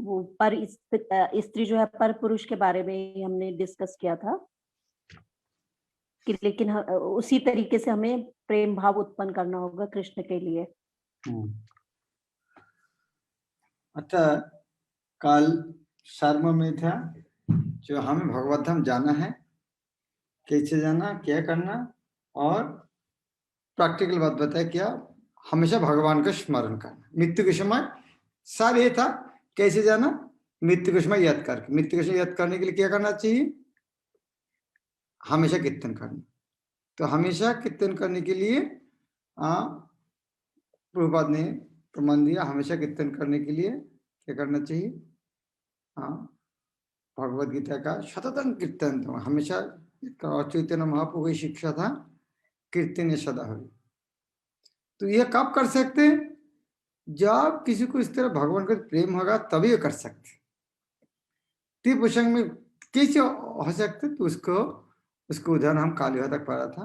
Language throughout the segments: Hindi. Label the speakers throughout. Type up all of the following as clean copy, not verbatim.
Speaker 1: वो स्त्री जो है पर पुरुष के बारे में ही हमने डिस्कस किया था कि लेकिन उसी तरीके से हमें प्रेम भाव उत्पन्न करना होगा कृष्ण के लिए।
Speaker 2: अच्छा, कल शर्म में था जो हमें भगवत धाम जाना है, कैसे जाना, क्या करना, और प्रैक्टिकल बात बताया क्या, हमेशा भगवान का स्मरण करना मृत्यु के समय। सार ये था कैसे जाना, मृत्यु के समय याद करके। मृत्यु के समय याद करने के लिए क्या करना चाहिए, हमेशा कीर्तन करना। तो हमेशा कीर्तन करने के लिए प्रभुपाद ने प्रमाण दिया, हमेशा कीर्तन करने के लिए क्या करना चाहिए। भगवत गीता का सततम कीर्तन, तो हमेशा चैतन्य महाप्रभु की शिक्षा था, कीर्तन सदा हो। तो यह कब कर सकते हैं, जब किसी को इस तरह भगवान का प्रेम होगा तभी ये कर सकते। तीन प्रसंग में कैसे हो सकते, तो उसको उदाहरण हम काली तक पढ़ा था।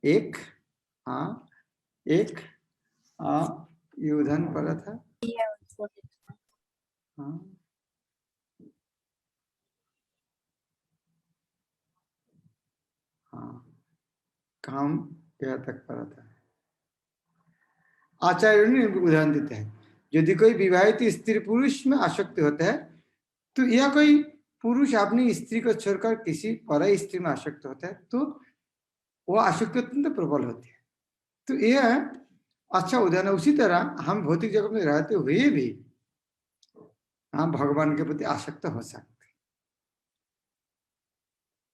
Speaker 2: एक ये उदाहरण पढ़ा था। काम क्या तक पढ़ा था। आचार्य ने उदाहरण देते हैं, यदि कोई विवाहित स्त्री पुरुष में आसक्त होता है, तो यह कोई पुरुष अपनी स्त्री को छोड़कर किसी पर स्त्री में आसक्त होता है, तो वह आसक्ति अत्यंत प्रबल होती है। तो यह अच्छा उदाहरण। उसी तरह हम भौतिक जगत में रहते हुए भी हम भगवान के प्रति आसक्त हो सकते।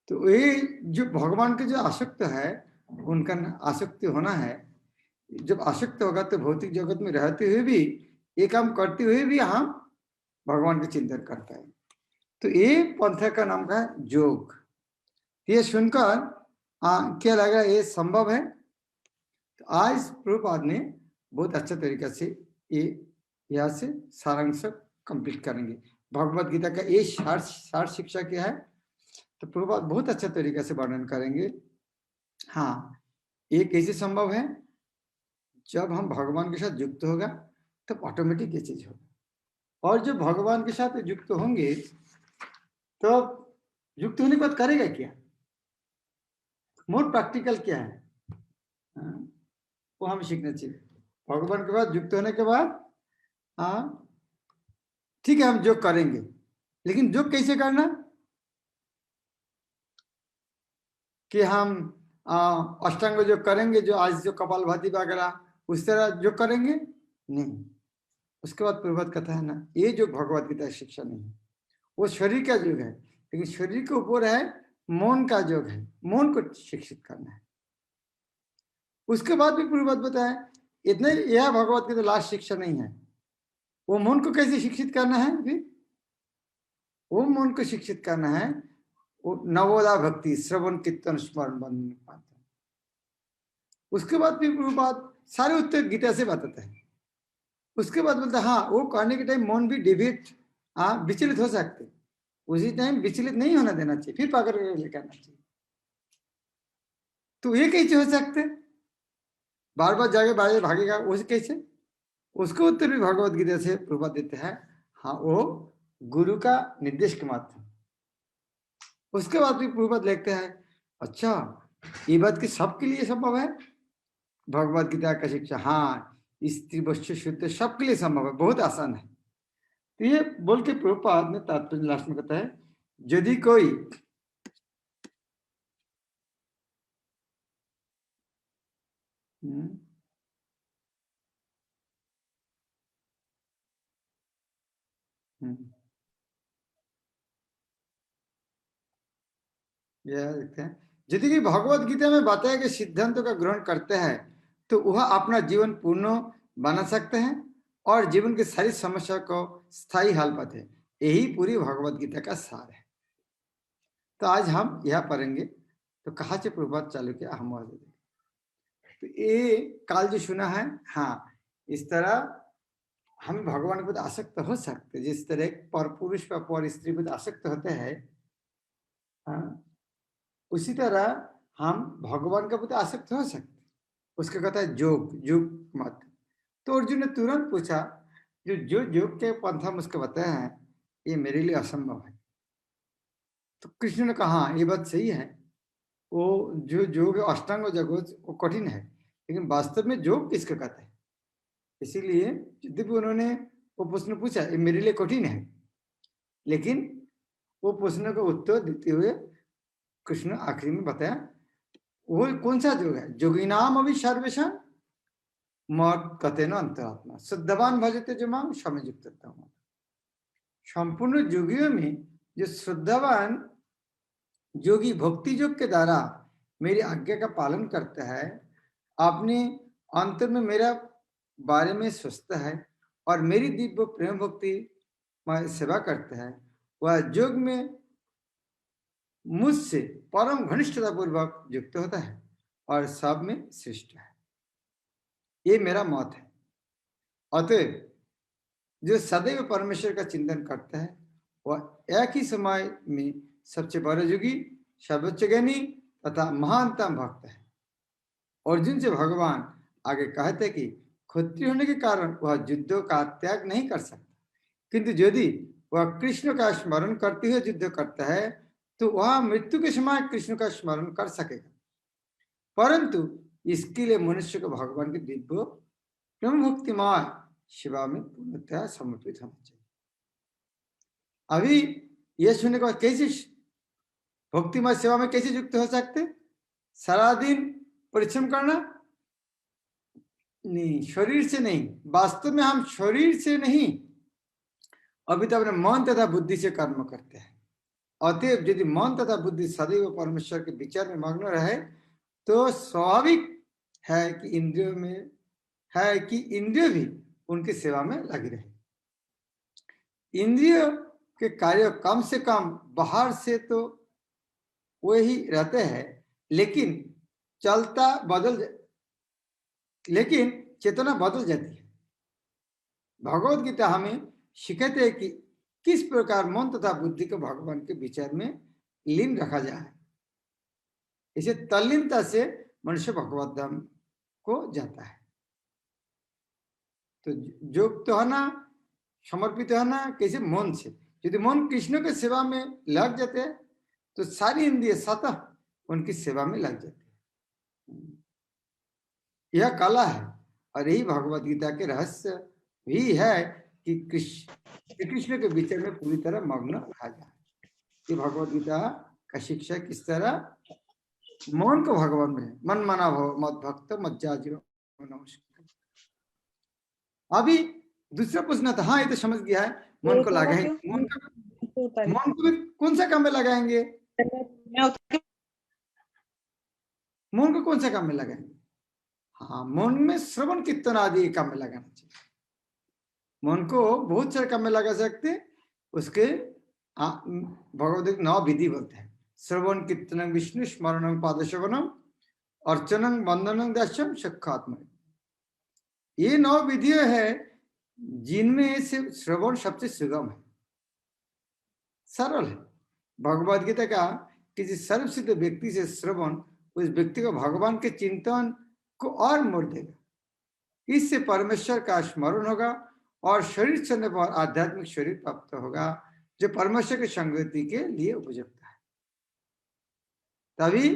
Speaker 2: तो ये जो भगवान के जो आसक्त है, उनका आसक्ति होना है। जब आसक्त होगा तो भौतिक जगत में रहते हुए भी, ये काम करते हुए भी हम भगवान के चिंतन करते हैं। तो ये पंथ का नाम का है योग। ये सुनकर क्या लग रहा है, ये संभव है। तो आज प्रभुपाद ने बहुत अच्छा तरीका से ये यहाँ से सारांश कंप्लीट करेंगे। भगवत गीता का ये सार शिक्षा क्या है, तो प्रभुपाद बहुत अच्छा तरीका से वर्णन करेंगे। ये कैसे संभव है, जब हम भगवान के साथ युक्त होगा तब ऑटोमेटिक ये चीज होगा। और जब भगवान के साथ युक्त होंगे तो युक्त होने के बाद करेगा क्या, मोर प्रैक्टिकल क्या है, वो हमें सीखना चाहिए। भगवान के बाद युक्त होने के बाद ठीक है हम जो करेंगे, लेकिन जो कैसे करना, कि हम अष्टांग जो करेंगे, जो आज जो कपालभाति वगैरह उस तरह जो करेंगे नहीं। उसके बाद प्रभात कथा है ना, ये जो भगवत गीता शिक्षा नहीं है, वो शरीर का योग है, लेकिन शरीर के ऊपर है मन का योग है, मन को शिक्षित करना है। उसके बाद भी प्रभात बताया इतने, यह भगवत गीता लास्ट शिक्षा नहीं है। वो मन को कैसे शिक्षित करना है, फिर वो मन को शिक्षित करना है, वो नवोदा भक्ति श्रवण कीर्तन स्मरण बंधन। उसके बाद भी प्रभुपाद सारे उत्तर गीता से बताते हैं। उसके बाद बोलते हैं वो करने के टाइम मन भी डिविट विचलित हो सकते, उसी टाइम विचलित नहीं होना देना चाहिए, फिर पकड़ कर लेकर आना चाहिए। तो ये कैसे हो सकते, बार बार जाके बाहर भागेगा, उसे कैसे, उसको उत्तर भी भगवत गीता से प्रभुपाद देते हैं। वो गुरु का निर्देश के माध्यम। उसके बाद भी प्रभुपाद लिखते हैं, अच्छा ये बात कि सबके लिए संभव है भगवत गीता का शिक्षा, स्त्री वस्तु शुद्ध सबके लिए संभव है, बहुत आसान है। तो ये बोल के प्रभुपाद ने तात्पर्य लास्ट में कहता है, यदि कोई यह देखते हैं, यदि कि भगवत गीता में बताए गए सिद्धांतों का ग्रहण करते हैं तो वह अपना जीवन पूर्ण बना सकते हैं और जीवन की सारी समस्या को स्थायी हल पाते हैं। यही पूरी भगवत गीता का सार है। तो आज हम यह पढ़ेंगे, तो कहाँ से प्रभात चालू किया हम वहां देखेंगे। तो ये काल जो सुना है, इस तरह हम भगवान के प्रति आसक्त हो सकते, जिस तरह पर पुरुष पर पर स्त्री पर आसक्त होते हैं, उसी तरह हम भगवान के प्रति आसक्त हो सकते। उसका कहता है योग, योग मत। तो अर्जुन ने तुरंत पूछा, जो योग के पंथ हम उसको बताए हैं, ये मेरे लिए असंभव है। तो कृष्ण ने कहा ये बात सही है, वो जो योग अष्टांग योग वो कठिन है, लेकिन वास्तव में योग किसको कहते हैं? इसीलिए यद्यपि उन्होंने वो प्रश्न पूछा ये मेरे लिए कठिन है, लेकिन वो प्रश्न का उत्तर देते हुए कृष्ण आखिरी में बताया वो कौन सा योग है? जोगिनाम अभी सर्वेशा मत कथे न अंतरात्मा श्रद्धावान भजते जो माम समयुक्त। संपूर्ण योगियों में जो श्रद्धावान योगी भक्ति योग के द्वारा मेरी आज्ञा का पालन करता है, अपने अंतर में मेरा बारे में सोचता है और मेरी दिव्य प्रेम भक्ति में सेवा करता है, वह योग में मुझसे परम घनिष्ठता पूर्वक युक्त होता है और सब में श्रेष्ठ है। ये मेरा मत है। अतएव जो सदैव परमेश्वर का चिंतन करता है वह एक ही समय में सबसे बड़ा योगी, सर्वोच्च ज्ञानी तथा महानतम भक्त है। अर्जुन से भगवान आगे कहते कि क्षत्रिय होने के कारण वह युद्धों का त्याग नहीं कर सकता, किंतु यदि वह कृष्ण का स्मरण करते हुए युद्ध करता है तो वह मृत्यु के समय कृष्ण का स्मरण कर सकेगा, परंतु इसके लिए मनुष्य को भगवान के दिव्य प्रेम भक्तिमय सेवा में पूर्णतः समर्पित होना चाहिए। अभी यह सुनने के बाद कैसे भक्तिमय सेवा में कैसे युक्त हो सकते? सारा दिन परिश्रम करना नहीं, शरीर से नहीं, वास्तव में हम शरीर से नहीं, अभी तो अपने मन तथा बुद्धि से कर्म करते हैं। अतएव यदि मन तथा बुद्धि सदैव परमेश्वर के विचार में मग्न रहे तो स्वाभाविक है कि इंद्रिय भी उनकी सेवा में लगी रहे। इंद्रियों के कार्य कम से कम बाहर से तो वही रहते हैं, लेकिन चेतना बदल जाती है। भगवत गीता हमें सिखाते हैं कि किस प्रकार मन तथा बुद्धि को भगवान के विचार में लीन रखा जाए। इसे तल्लीनता से मनुष्य भगवत धाम को जाता है। तो योग तो है ना, समर्पित है ना, कैसे? मन से। यदि मन कृष्ण के सेवा में लग जाते हैं तो सारी इंद्रिय स्वतः उनकी सेवा में लग जाते हैं। यह कला है और यही भगवत गीता के रहस्य भी है कि कृष्ण के विचार में पूरी तरह मग्न रहा जाए। ये भगवत गीता का शिक्षा किस तरह मन को भगवान में, मन माना भव मत भक्त मज्जा जीव नमस्कार। अभी दूसरा प्रश्न था, हाँ ये तो समझ गया है, मन को लगाएंगे, मन को कौन सा काम में लगाएंगे? मन को कौन सा काम में लगाएंगे? हाँ, मन में श्रवण कीर्तन आदि काम में लगाना चाहिए। मन को बहुत सारे काम में लगा सकते, उसके भगवद 9 विधि बोलते हैं। श्रवण कीर्तन विष्णु स्मरणं पादसेवनम अर्चनं वंदनं दास्यम सख्यात्म। ये 9 विधियां है जिनमें से श्रवण सबसे सुगम है, सरल है। भगवद गीता का किसी सर्वसिद्ध व्यक्ति से श्रवण उस व्यक्ति को भगवान के चिंतन को और मोड़ देगा। इससे परमेश्वर का स्मरण होगा और शरीर छोड़ने पर आध्यात्मिक शरीर प्राप्त होगा जो परमेश्वर की संगति के लिए उपयुक्त है। तभी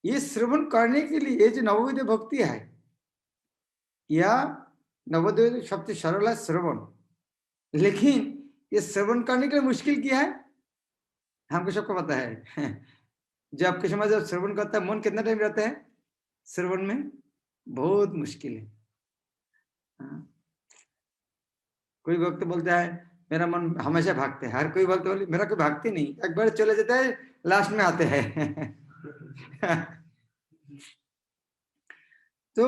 Speaker 2: ये श्रवण करने के लिए ये जो नवोदय भक्ति है, यह नवोदय सबसे सरल है श्रवण, लेकिन ये श्रवण करने के लिए मुश्किल क्या है हमको सबको पता है। जब के समय जब श्रवण करता है मन कितना टाइम रहता है श्रवण में? बहुत मुश्किल है। कोई वक्त बोलता है मेरा मन हमेशा भागते है, हर कोई बोलते बोले मेरा कोई भागते नहीं, एक बार चले जाता है लास्ट में आते हैं। तो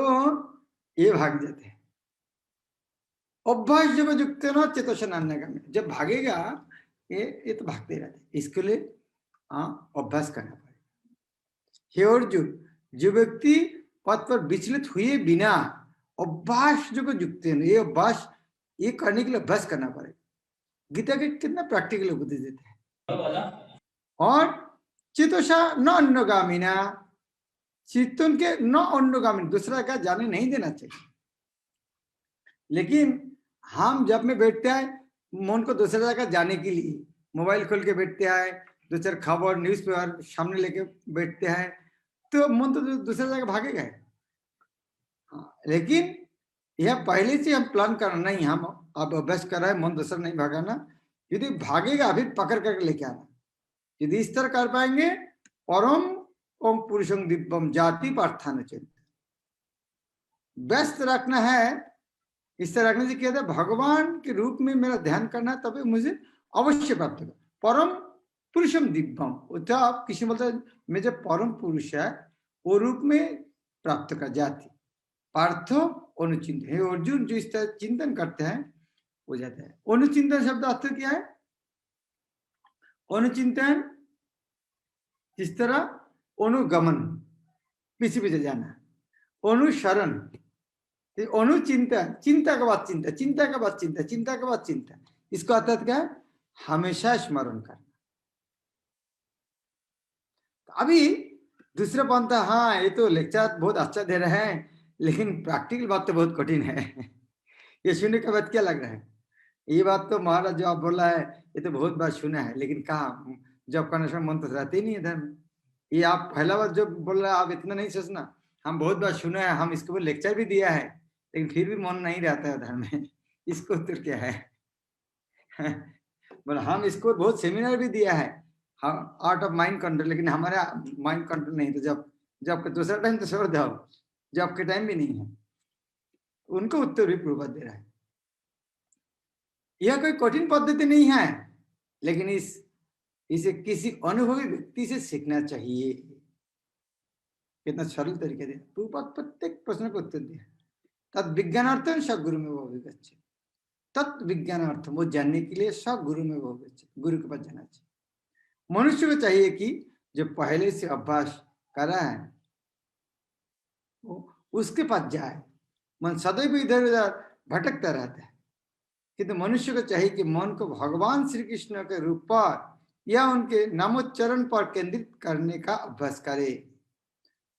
Speaker 2: ये भाग जाते हैं। अभ्यास जब युक्त न चेतोषण अन्य का में जब भागेगा ये तो भागते रहते, इसके लिए अभ्यास करना पड़ेगा। हे अर्जुन, जो व्यक्ति पथ पर विचलित हुए बिना अभ्यास जो युक्त है, ये अभ्यास ये करने के लिए अभ्यास करना पड़ेगा। गीता के कितना प्रैक्टिकल उपदेश देते हैं। और चितोषा न अन्नगामिना, चित्तन के न अन्नगामिनी, दूसरा का जाने नहीं देना चाहिए। लेकिन हम जब में बैठते हैं मन को दूसरी जगह जाने के लिए मोबाइल खोल के बैठते हैं, दो चार खबर न्यूज पेपर सामने लेके बैठते हैं, तो मन तो दूसरी जगह भागेगा। लेकिन यह पहले से हम प्लान करना नहीं, हम अब अभ्यास कर रहे हैं मन दूसरा नहीं भागाना। यदि भागेगा फिर पकड़ करके लेके आना। यदि इस तरह कर पाएंगे, परम ओम पुरुषम दिव्यम जाति पार्थान चिंत, व्यस्त रखना है। इस तरह रखने से क्या था, भगवान के रूप में मेरा ध्यान करना है, तभी मुझे अवश्य प्राप्त होगा। परम पुरुषम दिव्यम, तो आप किसी बोलते हैं मैं जो परम पुरुष है वो रूप में प्राप्त कर जाती। पार्थ अनुचिंतन, हे अर्जुन जो इस तरह चिंतन करते हैं हो जाता है। अनुचिंतन शब्द अर्थ क्या है? अनुचिंतन जिस तरह अनुगमन, पीछे पीछे जाना, अनुसरण, अनुचिंता, चिंता के बाद चिंता, चिंता के बाद चिंता, चिंता के बाद चिंता, इसको अर्थ क्या है? हमेशा स्मरण करना। अभी दूसरा पंथा, हाँ ये तो लेक्चर बहुत अच्छा दे रहे हैं, लेकिन प्रैक्टिकल बात तो बहुत कठिन है। ये सुनने के बाद क्या लग रहा है? ये बात तो महाराज जो आप बोला है ये तो बहुत बार सुना है, लेकिन कहाँ जब करने से मन तो रहते ही नहीं है धर्म। ये आप पहला बार जो बोल रहे हैं, आप इतना नहीं सोचना, हम बहुत बार सुना है, हम इसके ऊपर लेक्चर भी दिया है, लेकिन फिर भी मन नहीं रहता है धर्म में। इसको उत्तर क्या है? बोला हम इसको बहुत सेमिनार भी दिया है, हम आर्ट ऑफ माइंड कंट्रोल, लेकिन हमारा माइंड कंट्रोल नहीं। तो जब दूसरा टाइम तो छोड़ जाओ, जब के टाइम भी नहीं है। उनको उत्तर भी प्रभाव दे रहा है। यह कोई कठिन पद्धति नहीं है, लेकिन इसे किसी अनुभवी व्यक्ति से सीखना चाहिए। कितना सरल तरीके से प्रभुपाद प्रत्येक प्रश्न को उत्तर दिया। तद विज्ञानार्थम सब गुरु में वो विगच्छे, तत् विज्ञानार्थम, वो जानने के लिए सब गुरु में वो विगच्छे, गुरु के पास जाना चाहिए। मनुष्य को चाहिए कि जो पहले से अभ्यास करा है वो उसके पास जाए। मन सदैव इधर उधर भटकता रहता है, किंतु मनुष्य को चाहिए कि मन को भगवान श्री कृष्ण के रूप पर या उनके नामोच्चारण पर केंद्रित करने का अभ्यास करे।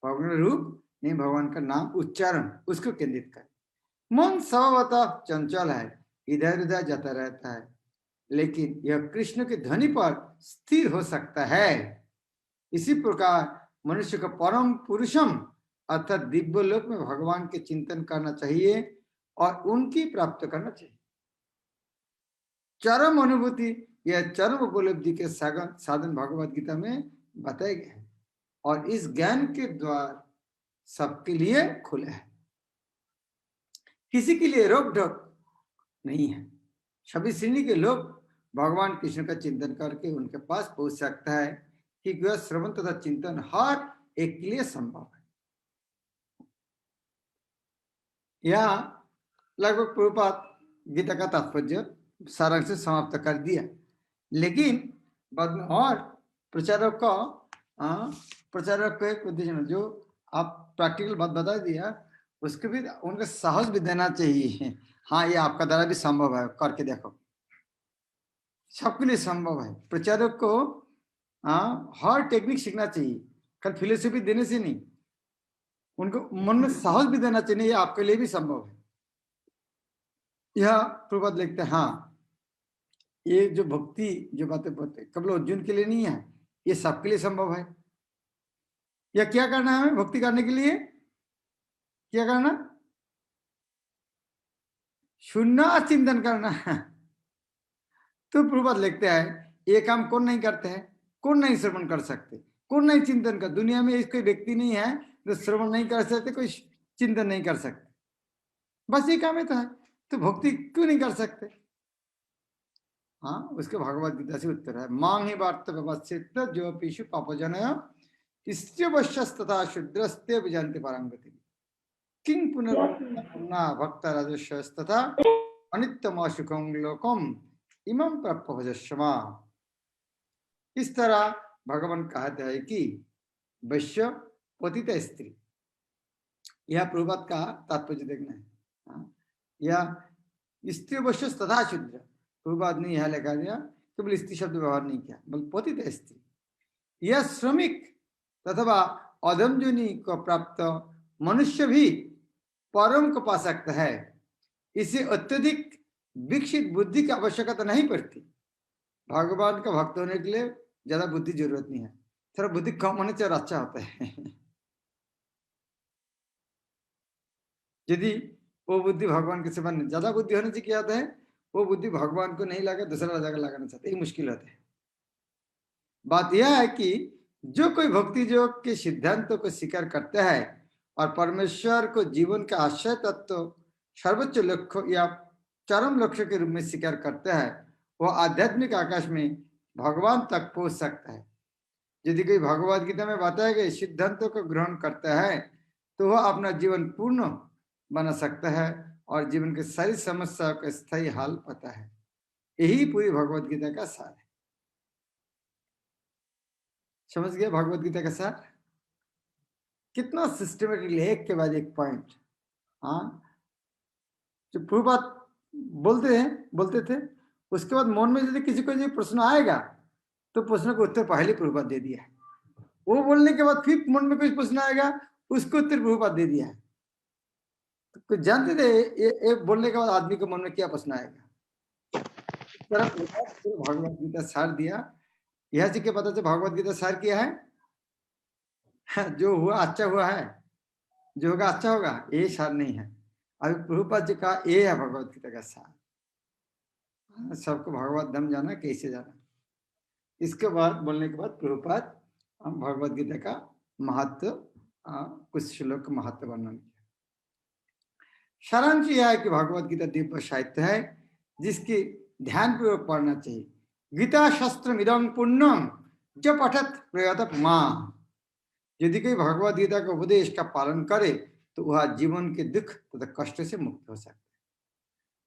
Speaker 2: भगवान रूप नहीं, भगवान का नाम उच्चारण, उसको केंद्रित करे। मन स्वभावतः चंचल है, इधर उधर जाता रहता है, लेकिन यह कृष्ण की ध्वनि पर स्थिर हो सकता है। इसी प्रकार मनुष्य को परम पुरुषम अर्थात दिव्य लोक में भगवान के चिंतन करना चाहिए और उनकी प्राप्त करना चाहिए। चरम अनुभूति या चरम उपलब्धि के साधन भगवद गीता में बताए गए हैं, और इस ज्ञान के द्वार सबके लिए खुले हैं। किसी के लिए रोक टोक नहीं है। सभी श्रेणी के लोग भगवान कृष्ण का चिंतन करके उनके पास पहुंच सकता है, कि वह श्रवण तथा चिंतन हर एक के लिए संभव है। यहाँ लगभग प्रभुपाद गीता का तात्पर्य सारांश से समाप्त कर दिया, लेकिन बाद में और प्रचारक को एक उद्देश्य जो आप प्रैक्टिकल बात बता दिया, उसके भी उनका साहस भी देना चाहिए। हाँ ये आपका द्वारा भी संभव है, करके देखो, सबके लिए संभव है। प्रचारक को हर टेक्निक सीखना चाहिए, कल फिलोसफी देने से नहीं, उनको मन में साहस भी देना चाहिए, ये आपके लिए भी संभव है। यह प्रभात लिखते हैं, हाँ ये जो भक्ति जो बातें बोलते केवल अर्जुन के लिए नहीं है, ये सबके लिए संभव है। या क्या करना है हमें भक्ति करने के लिए? क्या करना? सुनना और चिंतन करना है। तो प्रभात लिखते हैं ये काम कौन नहीं करते हैं? कौन नहीं श्रवण कर सकते? कौन नहीं चिंतन कर? दुनिया में कोई व्यक्ति नहीं है जो श्रवण नहीं कर सकते, कोई चिंतन नहीं कर सकते, बस ये काम है। तो भक्ति क्यों नहीं कर सकते? हाँ उसके भगवद गीता से उत्तर है, मांग ही वार्त व्यवस्थित जो पीशु पापजन तथा शुद्रस्ते विजंति परंगति किंग पुनर्ना भक्त राजस्वस्तथा अनित्यम सुखम लोकम इमं प्रभजस्मा। इस तरह भगवान कहते हैं कि वैश्य पतित स्त्री, यह प्रभात का तात्पर्य देखना है। यह स्त्री वैश्य तथा शुद्र, प्रभात ने यह लिखा दिया, केवल स्त्री शब्द व्यवहार नहीं किया, बल्कि पतित स्त्री। यह श्रमिक तथा अधमजनी को प्राप्त मनुष्य भी परम को पा सकता है। इसे अत्यधिक विकसित बुद्धि की आवश्यकता नहीं पड़ती। भगवान का भक्त होने के लिए ज्यादा बुद्धि जरूरत नहीं है, थोड़ा बुद्धि कम होने से और अच्छा होता है। यदि वो बुद्धि भगवान के सेवा में ज्यादा बुद्धि होने से क्या होता है, वो बुद्धि भगवान को नहीं लगा, दूसरा जगह लगाना चाहते, ये मुश्किल होता है। बात यह है कि जो कोई भक्ति योग के सिद्धांतों को स्वीकार करता है और परमेश्वर को जीवन का आश्रय तत्व, सर्वोच्च लक्ष्य या चरम लक्ष्य के रूप में स्वीकार करता है, वह आध्यात्मिक आकाश में भगवान तक पहुंच सकता है। यदि कोई भगवद गीता में बताए गए सिद्धांतों को ग्रहण करता है तो वह अपना जीवन पूर्ण बना सकता है और जीवन की सारी समस्याओं का स्थायी हल पाता है। यही पूरी भगवद गीता का सार है। समझ गया भगवद गीता का सार? कितना सिस्टमेटिकली एक के बाद एक पॉइंट। हाँ, जो प्रभुपाद बोलते थे, उसके बाद मन में यदि किसी को प्रश्न आएगा तो प्रश्न का उत्तर पहले प्रभुपाद दे दिया है। वो बोलने के बाद फिर मन में कुछ प्रश्न आएगा, उसको उत्तर प्रभुपाद दे दिया है। तो कुछ जानते थे ये बोलने के बाद आदमी के मन में क्या प्रश्न आएगा। इस तरह भगवद गीता सार दिया। यह से क्या पता चला भगवद गीता सार किया है, जो हुआ अच्छा हुआ है, जो होगा अच्छा होगा, ये सार नहीं है। अभी प्रभुपाद जी का ये है भगवद गीता का सार। सबको भगवत धाम जाना, कैसे जाना। इसके बाद बोलने के बाद प्रभुपाद भगवद गीता का महत्व, कुछ श्लोक का महत्व वर्णन किया। सारांश यह है कि भगवद गीता दिव्य साहित्य है जिसकी ध्यान पूर्वक पढ़ना चाहिए। गीता शास्त्र इदं पुण्यम जो पठत प्रयत मां। यदि कोई भगवद गीता के उपदेश का पालन करे तो वह जीवन के दुख तथा कष्ट से मुक्त हो सकता है।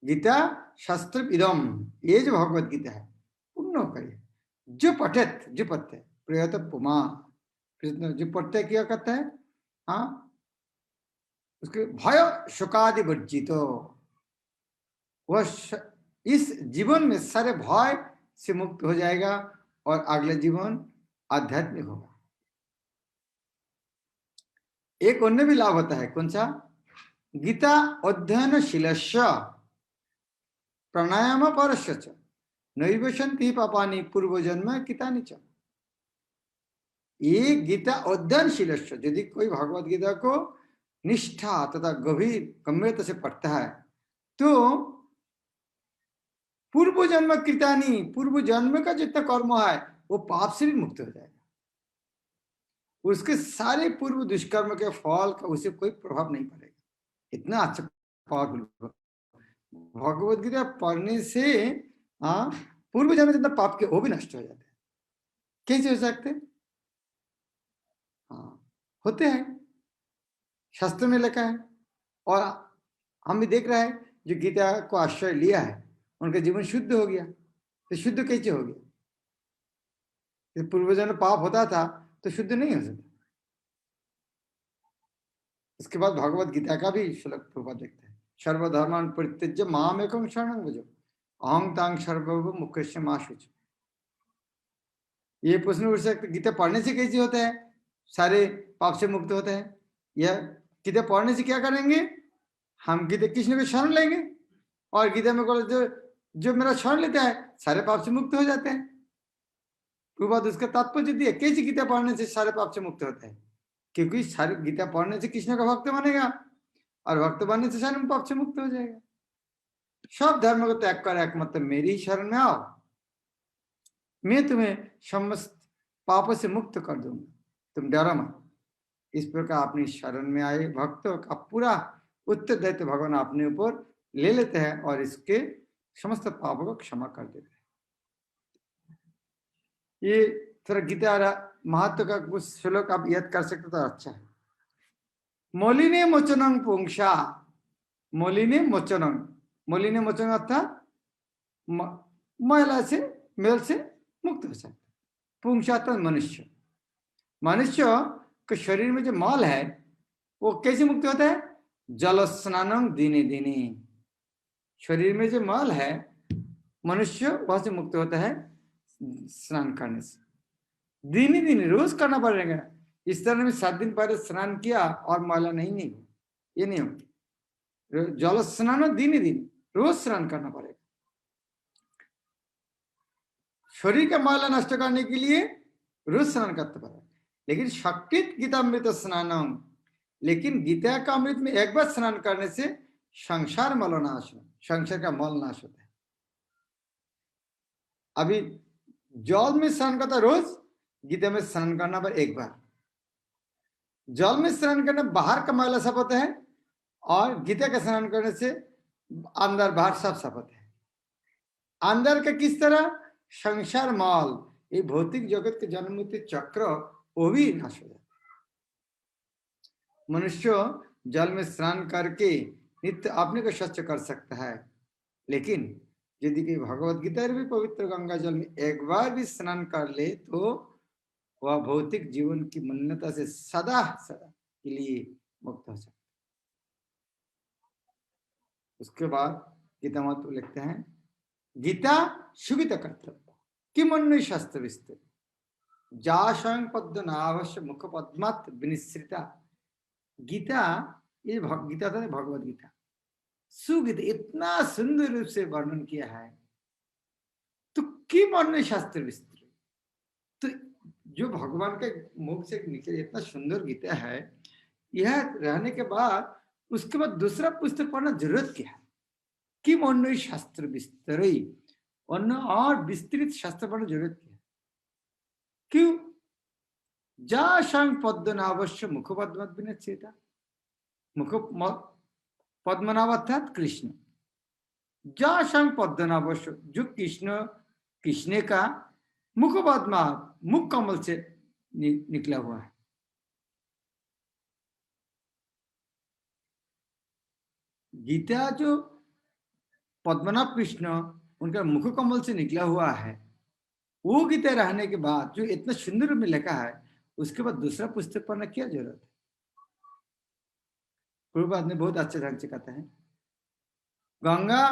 Speaker 2: गीता शास्त्र इदम, ये जो भगवद गीता है, पुण्य करे जो पठत, जो पढ़ते प्रयत पुमा, जो पढ़ते क्या करता है, हाँ, उसके भय शोकादि वर्जित, वह इस जीवन में सारे भय से मुक्त हो जाएगा और अगले जीवन आध्यात्मिक होगा। एक अन्य भी लाभ होता है, कौन सा? गीता अध्ययनशीलस्य प्राणायाम परस्य नैवसन्ति पापानि पूर्व जन्म कितानि च। ये गीता अध्ययनशीलस्य, यदि कोई भगवद गीता को निष्ठा तथा गंभीर गंभीरता से पढ़ता है तो पूर्व जन्म कृतानि, पूर्व जन्म का जितना कर्म है वो पाप से भी मुक्त हो जाएगा। उसके सारे पूर्व दुष्कर्म के फल का उसे कोई प्रभाव नहीं पड़ेगा। इतना अच्छा पावरफुल भगवद गीता पढ़ने से पूर्व जन्म जितना पाप के वो भी नष्ट हो जाते हैं। कैसे हो सकते? होते हैं, शास्त्र में लिखा है और हम भी देख रहे हैं जो गीता को आश्रय लिया है उनका जीवन शुद्ध हो गया। तो शुद्ध कैसे हो गया? पूर्वजन्म पाप होता था तो शुद्ध नहीं हो सकता। इसके बाद भगवद गीता का भी श्लोक प्रभुपाद देखते हैं। सर्वधर्मान परित्यज्य माम एकं शरणं व्रज अहं तां सर्वभूत मुख्यस्य मा शुच। ये प्रश्न उठ सकते, गीता पढ़ने से कैसे होता है सारे पाप से मुक्त होते हैं? यह गीता पढ़ने से क्या करेंगे? हम गीता कृष्ण को शरण लेंगे और गीता में जो मेरा शरण लेता है सारे पाप से मुक्त हो जाते हैं। प्रभुपाद उसका तात्पर्य दिया कैसे गीता पढ़ने से सारे पाप से मुक्त होते हैं, क्योंकि सारे गीता पढ़ने से कृष्ण का भक्त बनेगा और भक्त बनने से सारे पाप से मुक्त हो जाएगा। सब धर्म को त्याग कर एकमात्र मेरी ही शरण में आओ, मैं तुम्हें समस्त पापों से मुक्त कर दूंगा, तुम डरो मत। इस प्रकार अपनी शरण में आए भक्तों का पूरा उत्तरदायित्व भगवान अपने ऊपर ले लेते हैं और इसके समस्त पापों को क्षमा कर देते हैं। ये थोड़ा गीता महत्व का कुछ श्लोक आप याद कर सकते तो अच्छा है। मलिने मोचनं पुंसा, मलिने मोचनं, मलिने मोचन अर्थात मैला से, मेल से मुक्त हो सकता। पुंसा तो मनुष्य, मनुष्य के शरीर में जो मल है वो कैसे मुक्त होता है? जल स्नानं दिने दिने, शरीर में जो मल है मनुष्य वहां से मुक्त होता है स्नान करने से। दिन दिन रोज करना पड़ेगा। इस तरह में 7 दिन पहले स्नान किया और मैला नहीं, ये नहीं होगा। जल स्नान दिन दिन, रोज स्नान करना पड़ेगा। शरीर का मैला नष्ट करने के लिए रोज स्नान करते पड़ेगा। लेकिन शक्तित गीतामृत स्नानम, लेकिन गीता का अमृत में एक बार स्नान करने से संसार मलनाश, संसार का मल नाश होता है। अभी जल में स्नान करता रोज, गीता में स्नान करना पर एक बार। जल में स्नान करना बाहर का मैला साफ होता है, और गीता का स्नान करने से अंदर बाहर सब साफ होता है। अंदर का किस तरह? संसार मल, ये भौतिक जगत के जन्म मृत्यु चक्र, वो भी नाश हो जाता है। मनुष्य जल में स्नान करके नित्य अपने को स्वच्छ कर सकता है, लेकिन यदि कि भगवत गीता भी पवित्र गंगा जल में एक बार भी स्नान कर ले तो वह भौतिक जीवन की मलिनता से सदा सदा के लिए मुक्त हो सकता है। उसके बाद गीता माता लिखते हैं, गीता सुगीत कर्तव्य किमन्य शास्त्र विस्तृत जा स्वयं पद्मनाभस्य मुख पद्मात् विनिश्रिता। गीता, ये गीता था भगवत गीता, सुगीत इतना सुंदर रूप से वर्णन किया है, तो किमन्य शास्त्र विस्तृत, तो जो भगवान के मुख से निकले इतना सुंदर गीता है, यह रहने के बाद उसके बाद दूसरा पुस्तक पढ़ना जरूरत क्या है? किमन्य शास्त्र विस्तृत, अन्य और विस्तृत शास्त्र पढ़ना जरूरत क्या है? क्यों? जा स्वयं पद्मनाभस्य मुख पद्मात् विनिश्रिता, मुख पद्मनाभ अर्थात कृष्ण, जा स्वयं पद्मनाभस्य, जो कृष्ण का मुख पद्मा, मुख कमल से निकला हुआ है। गीता जो पद्मनाभ कृष्ण उनका मुख कमल से निकला हुआ है, वो गीता रहने के बाद जो इतना सुंदर में लिखा है, उसके बाद दूसरा पुस्तक पढ़ना क्या जरूरत है? प्रभुपाद ने बहुत अच्छे ढंग से कहते हैं, गंगा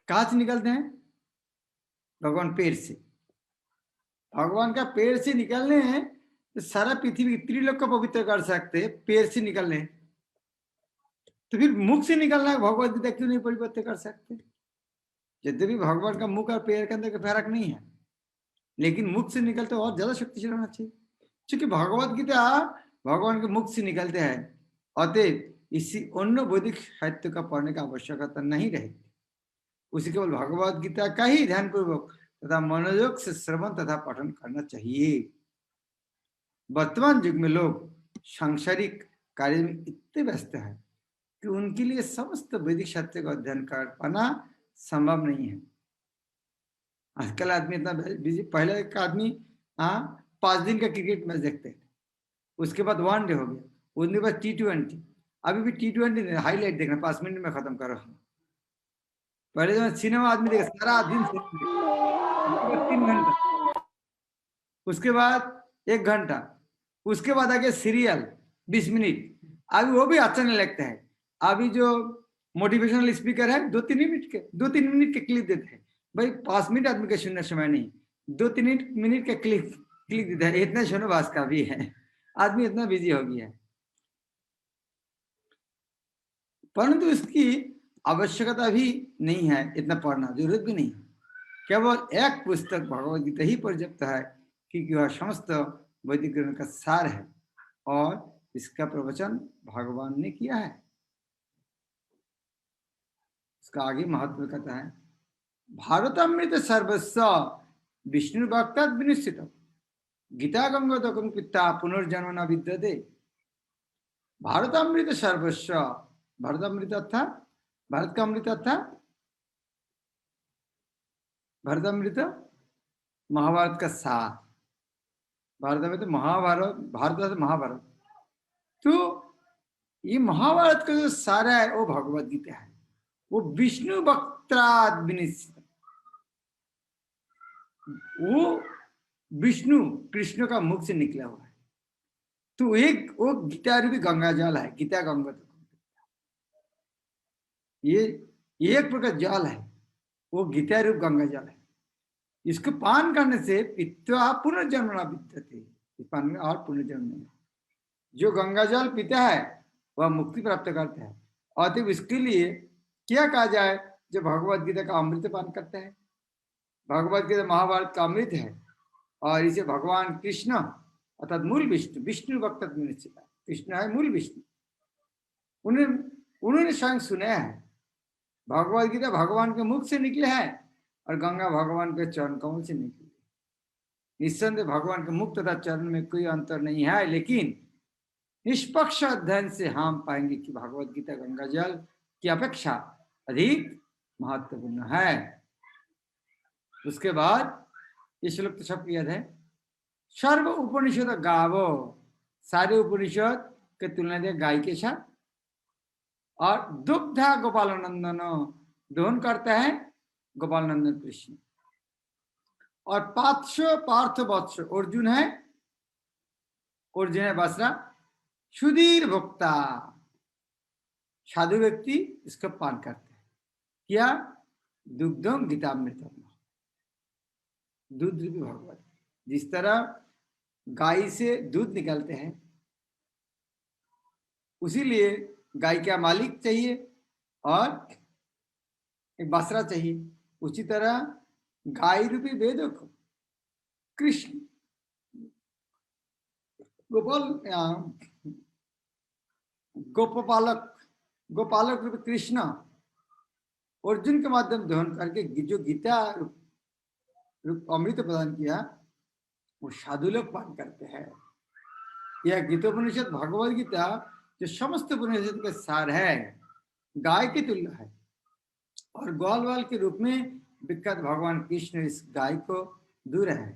Speaker 2: कहां से निकलते हैं? भगवान पेड़ से। भगवान का पेड़ से निकलने हैं तो सारा पृथ्वी त्रिलोक को पवित्र कर सकते, पेड़ से निकलने, तो फिर मुख से निकलना है, भगवत गीता क्यों नहीं परिवर्तन कर सकते? यद्यपि भगवान का मुख और पेड़ के अंदर का फर्क नहीं है, लेकिन मुख से निकलते और ज्यादा शक्तिशाली होना चाहिए, क्योंकि भगवत गीता भगवान के मुख से निकलते हैं। अतएव इसी अन्य वैदिक साहित्य का पढ़ने का आवश्यकता नहीं रहेगी, उसे केवल भगवत गीता का ही ध्यान पूर्वक तथा मनोयोग से श्रवण तथा पठन करना चाहिए। वर्तमान युग में लोग सांसारिक कार्य में इतने व्यस्त हैं कि उनके लिए समस्त वैदिक साहित्य का अध्ययन कर पाना संभव नहीं है। आजकल आदमी इतना बिजी, पहले का आदमी 5 दिन का क्रिकेट मैच देखते थे, उसके बाद 1 डे हो गया, उसके बाद T20, अभी भी T20 हाईलाइट देखना 5 मिनट में खत्म करो। पहले जो सिनेमा आदमी देखे सारा दिन 3 घंटा, उसके बाद 1 घंटा, उसके बाद आगे सीरियल 20 मिनट, अभी वो भी अच्छा नहीं लगता है। अभी जो मोटिवेशनल स्पीकर है 2-3 मिनट के क्लिप देते हैं, भाई 5 मिनट आदमी का सुनने समय नहीं, 2-3 मिनट का क्लिप देता है, इतना सुनो बास का भी है, आदमी इतना बिजी हो गया है। परंतु इसकी आवश्यकता भी नहीं है, इतना पढ़ना जरूरत भी नहीं है। केवल एक पुस्तक भगवद गीता ही पर्याप्त है, क्योंकि वह समस्त वैदिक ग्रंथ का सार है और इसका प्रवचन भगवान ने किया है। इसका आगे महत्व कहता है, भारतमृत सर्वस्व विष्णु भक्तात् विनिश्चित गीता गंगोदकं पिता पुनर्जन्म न विद्यते। भारतमृत सर्वस्व, भारतमृत अर्थात भारत का अमृत अर्थात भारतमृत महाभारत का सार, भारतमृत महाभारत, भारत महाभारत, तो ये महाभारत का जो सार है वो भगवत गीता है, वो विष्णु भक्तात् विनिश्चित, वो विष्णु कृष्ण का मुख से निकला हुआ है। तो एक वो गीता रूपी गंगा जल है, गीता गंगा, ये एक प्रकार जल है, वो गीता रूप गंगा जल है। इसको पान करने से पित्वा पुनर्जन्म न विद्यते, पान में और पुनर्जन्म नहीं। जो गंगा जल पीता है वह मुक्ति प्राप्त करता है, और तो इसके लिए क्या कहा जाए, जो भगवत गीता का अमृत पान करता है। भगवत गीता महाभारत का अमृत है और इसे भगवान कृष्ण अर्थात मूल विष्णु, विष्णु वक्तव्य निश्चित, कृष्ण है मूल विष्णु, उन्होंने स्वयं सुनाया है। भगवत गीता भगवान के मुख से निकले है और गंगा भगवान के चरण कमल से निकली। निस्संदेह भगवान के मुख तथा चरण में कोई अंतर नहीं है, लेकिन निष्पक्ष अध्ययन से हम पाएंगे कि भगवत गीता गंगा जल की अपेक्षा अधिक महत्वपूर्ण है। उसके बाद ये श्लोक तो सबको याद है, सर्व उपनिषद गावो, सारे उपनिषद के तुलना दे गाय के साथ, और दुग्धा गोपाल नंदन, दोहन करता है गोपाल नंदन कृष्ण, और पार्थ पार्थ वत्स अर्जुन है, अर्जुन है बसरा, सुधीर भोक्ता साधु व्यक्ति इसका पान करते हैं। क्या? दुग्धम गीतामृतम, दूध रूपी भगवत। जिस तरह गाय से दूध निकालते हैं, उसी लिए गाय का मालिक चाहिए और एक बसरा चाहिए, उसी तरह गाय रूपी वेद को कृष्ण गोपालक रूपी कृष्ण अर्जुन के माध्यम दोहन करके जो गीता अमृत प्रदान किया, वो साधु लोग पान करते हैं। यह गीतोपनिषद भगवद गीता जो समस्त उपनिषद का सार है, गाय की तुल्य है, और ग्वाल के रूप में विख्यात भगवान कृष्ण इस गाय को दूर है।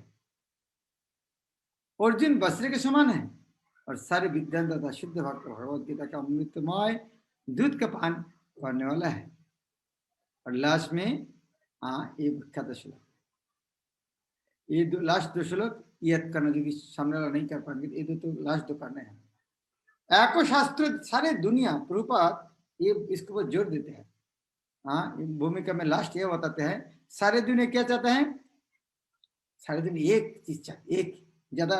Speaker 2: अर्जुन बसरे के समान है और सारे विद्वान तथा शुद्ध भक्त भगवद गीता का अमृतमय दूध का पान करने वाला है। और लास्ट में ये विख्यात श्लोक, ये दो लास्ट दो श्लोक याद करना, जो कि सामने वाला नहीं कर पाएंगे, ये तो लास्ट दो करने हैं। एको शास्त्र सारे दुनिया प्रभुपाद ये इसके ऊपर जोर देते हैं। भूमिका में लास्ट ये बताते हैं, सारे दुनिया क्या चाहते हैं? सारे दुनिया एक चीज चाहते, एक ज्यादा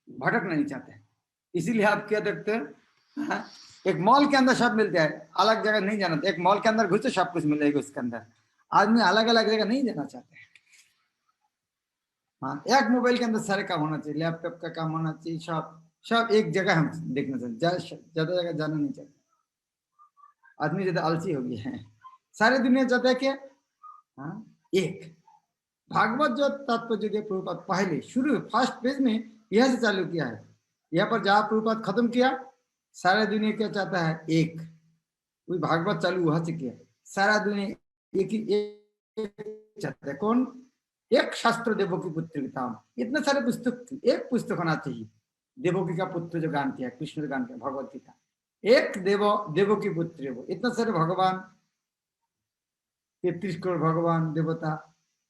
Speaker 2: भटकना नहीं चाहते हैं। इसीलिए आप क्या देखते हैं, एक मॉल के अंदर सब मिलते हैं, अलग जगह नहीं जाना। एक मॉल के अंदर घुसे सब कुछ मिलेगा उसके अंदर, आदमी अलग अलग जगह नहीं जाना चाहते हैं। एक मोबाइल के अंदर सारे काम होना चाहिए, लैपटॉप का काम होना चाहिए, सब एक जगह हम देखना चाहिए, ज्यादा जगह जाना नहीं चाहिए। आदमी ज्यादा आलसी हो गया है, सारे दुनिया चाहते हैं क्या? एक भागवत जो तात्पर्य प्रभुपाद पहले शुरू फर्स्ट पेज में यह से चालू किया है, यहाँ पर जहाँ प्रभुपाद खत्म किया, सारा दुनिया क्या चाहता है? एक। वही भागवत चालू वहां से किया, सारा दुनिया एक ही चाहता है। कौन? एक शास्त्र देवकी पुत्र गीता, इतने सारे पुस्तक, एक पुस्तक होना चाहिए। देवकी का पुत्र जो गान किया, कृष्ण गान किया भगवत गीता, एक देवकी पुत्र, वो इतना सारे भगवान, 33 करोड़ भगवान देवता,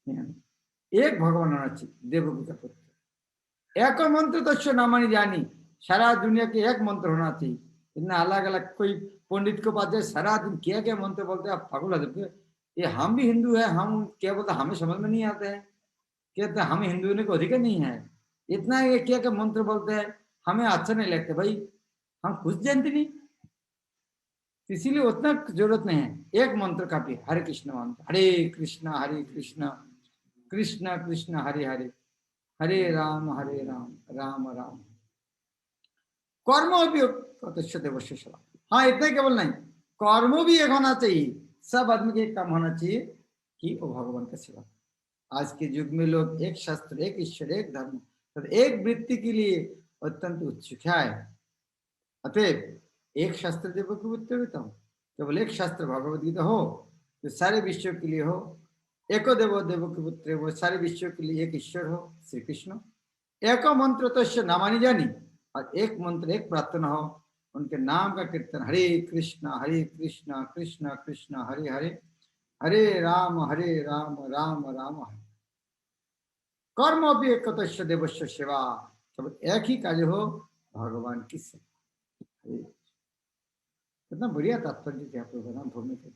Speaker 2: एक भगवान होना चाहिए, देवकी का पुत्र। एक मंत्र तो नामानी जानी, सारा दुनिया के एक मंत्र होना चाहिए। इतना अलग अलग कोई पंडित को पास जाए, सारा दिन क्या क्या मंत्र बोलते हैं, आप पागल हो जाते। ये हम भी हिंदू है, हम क्या बोलते, हमें समझ में नहीं आते हैं, कहते हमें हिंदू होने को अधिकार नहीं है। इतना ये क्या क्या मंत्र बोलते हैं, हमें अच्छा नहीं लगता भाई, हम कुछ जानते नहीं, इसीलिए उतना जरूरत नहीं है। एक मंत्र काफी, हरे कृष्ण मंत्र, हरे कृष्ण कृष्ण कृष्ण हरे हरे, हरे राम राम राम। कर्म भी देवस्य। हाँ, इतना केवल नहीं, कर्म भी एक होना चाहिए। सब आदमी के एक काम होना चाहिए कि वो भगवान का सेवा। आज के युग में लोग एक शास्त्र, एक ईश्वर, एक धर्म, तो एक वृत्ति के लिए अत्यंत उत्सुक है। अतएव एक शास्त्र देवकी पुत्र केवल एक शास्त्र भगवद गीता हो, जो सारे विश्व के लिए हो। एको देवो देवकी पुत्र, वो सारे विश्व के लिए एक ईश्वर हो, श्री कृष्ण। एको मंत्र तो नामानी जानी, और एक मंत्र, एक प्रार्थना हो, उनके नाम का कीर्तन, हरे कृष्ण कृष्ण कृष्ण हरे हरे, हरे राम राम राम हरे। कर्म भी एक देवस्य सेवा, केवल एक ही कार्य हो, भगवान की सेवा। कितना बढ़िया तात्पर्य दिया प्रभु भूमिका।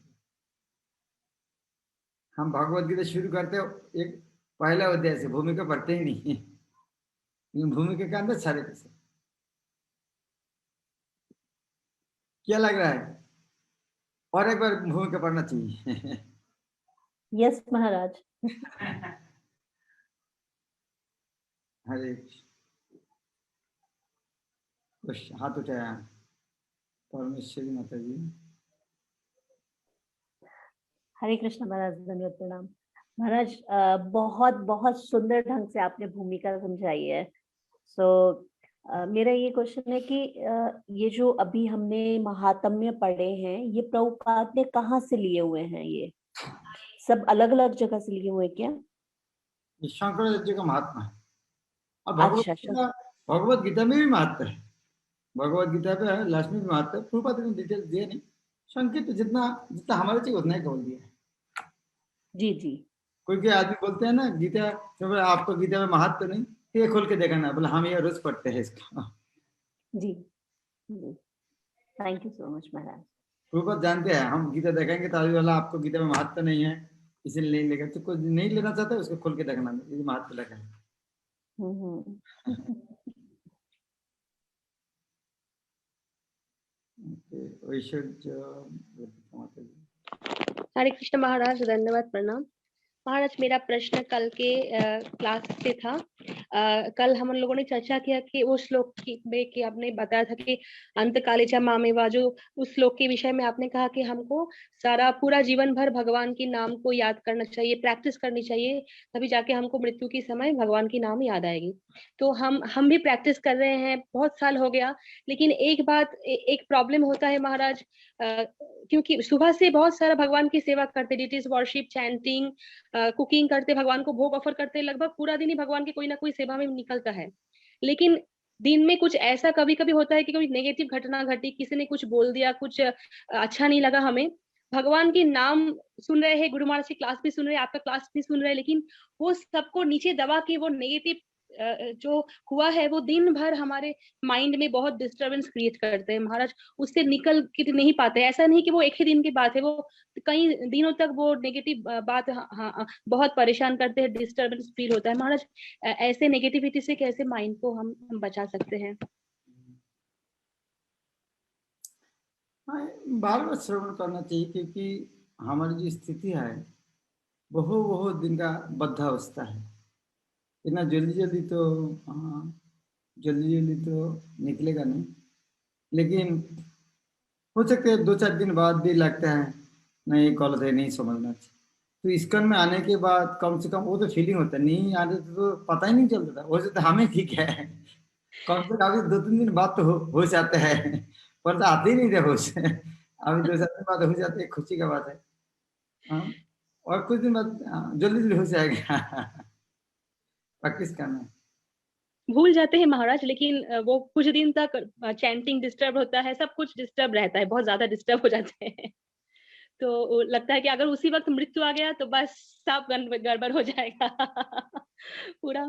Speaker 2: हम भगवत गीता शुरू करते हो एक पहला अध्याय से, भूमिका पढ़ते ही नहीं है। भूमिका के अंदर सारे कैसे क्या लग रहा है, और एक बार भूमिका पढ़ना चाहिए।
Speaker 1: यस महाराज।
Speaker 2: हरे हाथ उठाया परमेश्वरी माता जी।
Speaker 1: हरे कृष्ण महाराज, धन्यवाद, प्रणाम महाराज। बहुत बहुत सुंदर ढंग से आपने भूमिका समझाई है। सो मेरा ये क्वेश्चन है कि ये जो अभी हमने महात्म्य पढ़े हैं, ये प्रभुपाद ने कहाँ से लिए हुए हैं? ये सब अलग अलग जगह से लिए हुए हैं क्या?
Speaker 2: ये शंकराचार्य जी का महात्मा है और
Speaker 1: अच्छा,
Speaker 2: भगवत गीता में भी महत्व है। भगवत गीता पे है, लास्ट में भी महत्व है। प्रभुपाद ने डिटेल दिए नहीं, संकेत जितना जितना हमारे चाहिए उतना ही बोल दिया है।
Speaker 1: जी जी।
Speaker 2: कोई कोई आदमी बोलते हैं ना गीता तो बोले आपको गीता में महत्व नहीं, ये खोल के देखा ना, बोले हम ये रोज पढ़ते हैं इसका।
Speaker 1: जी जी, थैंक यू सो मच महाराज।
Speaker 2: प्रभुपाद जानते हैं हम गीता देखेंगे तो अभी वाला आपको गीता में महत्व नहीं है इसलिए नहीं लेगा, तो कोई नहीं लेना चाहता उसको खोल के देखना, ये महत्व लगा है।
Speaker 1: हम्म।
Speaker 2: ऐश्वर्य माता जी।
Speaker 3: हरे कृष्ण महाराज, धन्यवाद, प्रणाम महाराज। मेरा प्रश्न कल के क्लास से था। कल हम लोगों ने चर्चा किया कि उस श्लोक में कि आपने बताया था कि अंतकालीचा मामेवा, जो उस श्लोक के विषय में आपने कहा कि हमको सारा पूरा जीवन भर भगवान के नाम को याद करना चाहिए, प्रैक्टिस करनी चाहिए, तभी जाके हमको मृत्यु के समय भगवान की नाम याद आएगी। तो हम भी प्रैक्टिस कर रहे हैं, बहुत साल हो गया। लेकिन एक बात, एक प्रॉब्लम होता है महाराज, क्योंकि सुबह से बहुत सारा भगवान की सेवा करते, डिटीज वर्शिप, चैंटिंग, कुकिंग करते, भगवान को भोग ऑफर करते, लगभग पूरा दिन ही भगवान की कोई ना कोई सेवा में निकलता है। लेकिन दिन में कुछ ऐसा कभी कभी होता है कि कोई नेगेटिव घटना घटी, किसी ने कुछ बोल दिया, कुछ अच्छा नहीं लगा हमें, भगवान के नाम सुन रहे हैं, गुरु महाराज की क्लास भी सुन रहे हैं, आपका क्लास भी सुन रहे हैं, लेकिन वो सबको नीचे दबा के वो नेगेटिव जो हुआ है वो दिन भर हमारे माइंड में बहुत डिस्टरबेंस क्रिएट करते हैं महाराज। उससे निकल के नहीं पाते। ऐसा नहीं कि वो एक ही दिन की बात है, वो कई दिनों तक वो नेगेटिव बात बहुत परेशान करते हैं, डिस्टरबेंस फील होता है महाराज। ऐसे नेगेटिविटी से कैसे माइंड को हम बचा सकते हैं?
Speaker 2: बार बार श्रवण करना चाहिए, क्योंकि हमारी जो स्थिति है बहुत दिन का बद्धावस्था है। इतना जल्दी जल्दी तो निकलेगा नहीं, लेकिन हो सकता है 2-4 दिन बाद भी लगता है नहीं गलत है, नहीं समझना चाहिए। तो इस्कॉन में आने के बाद कम से कम वो तो फीलिंग होता है, नहीं आने तो पता ही नहीं चलता था। वैसे तो हमें ठीक है, कम से कम अभी 2-3 दिन बाद तो हो जाता है, पर तो आते ही नहीं थे होश। अभी 2-4 दिन बाद हो जाते है, खुशी का बात है। हाँ, और कुछ दिन बाद जल्दी जल्दी हो जाएगा। प्रैक्टिस करना है।
Speaker 3: भूल जाते हैं महाराज, लेकिन वो कुछ दिन तक चैंटिंग डिस्टर्ब होता है, सब कुछ डिस्टर्ब रहता है, बहुत ज्यादा डिस्टर्ब हो जाते हैं। तो लगता है कि अगर उसी वक्त मृत्यु आ गया तो बस सब गड़बड़ हो जाएगा। पूरा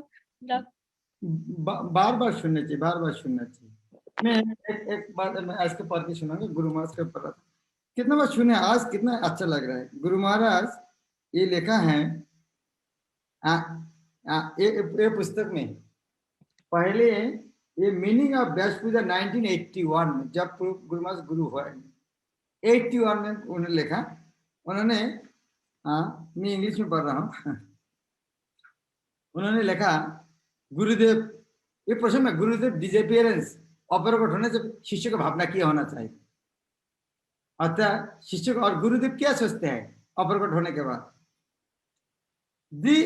Speaker 2: बार बार सुनना चाहिए, बार बार सुनना चाहिए। मैं एक बात मैं आज के पढ़ के सुनाऊंगा, गुरु महाराज का पढ़ा था, कितना बार सुने, आज कितना अच्छा लग रहा है। गुरु महाराज ये लिखा है ये पुस्तक में, पहले ये मीनिंग ऑफ व्यास पूजा 1981 में, जब गुरु महाराज गुरु हुआ 81 में उन्होंने लिखा। उन्होंने मैं इंग्लिश में पढ़ रहा हूँ। उन्होंने लिखा गुरुदेव, ये प्रश्न में गुरुदेव डिसअपियरेंस अपरकट होने से शिष्य का भावना क्या होना चाहिए, अतः शिष्य को और गुरुदेव क्या सोचते हैं अपरकट होने के बाद। The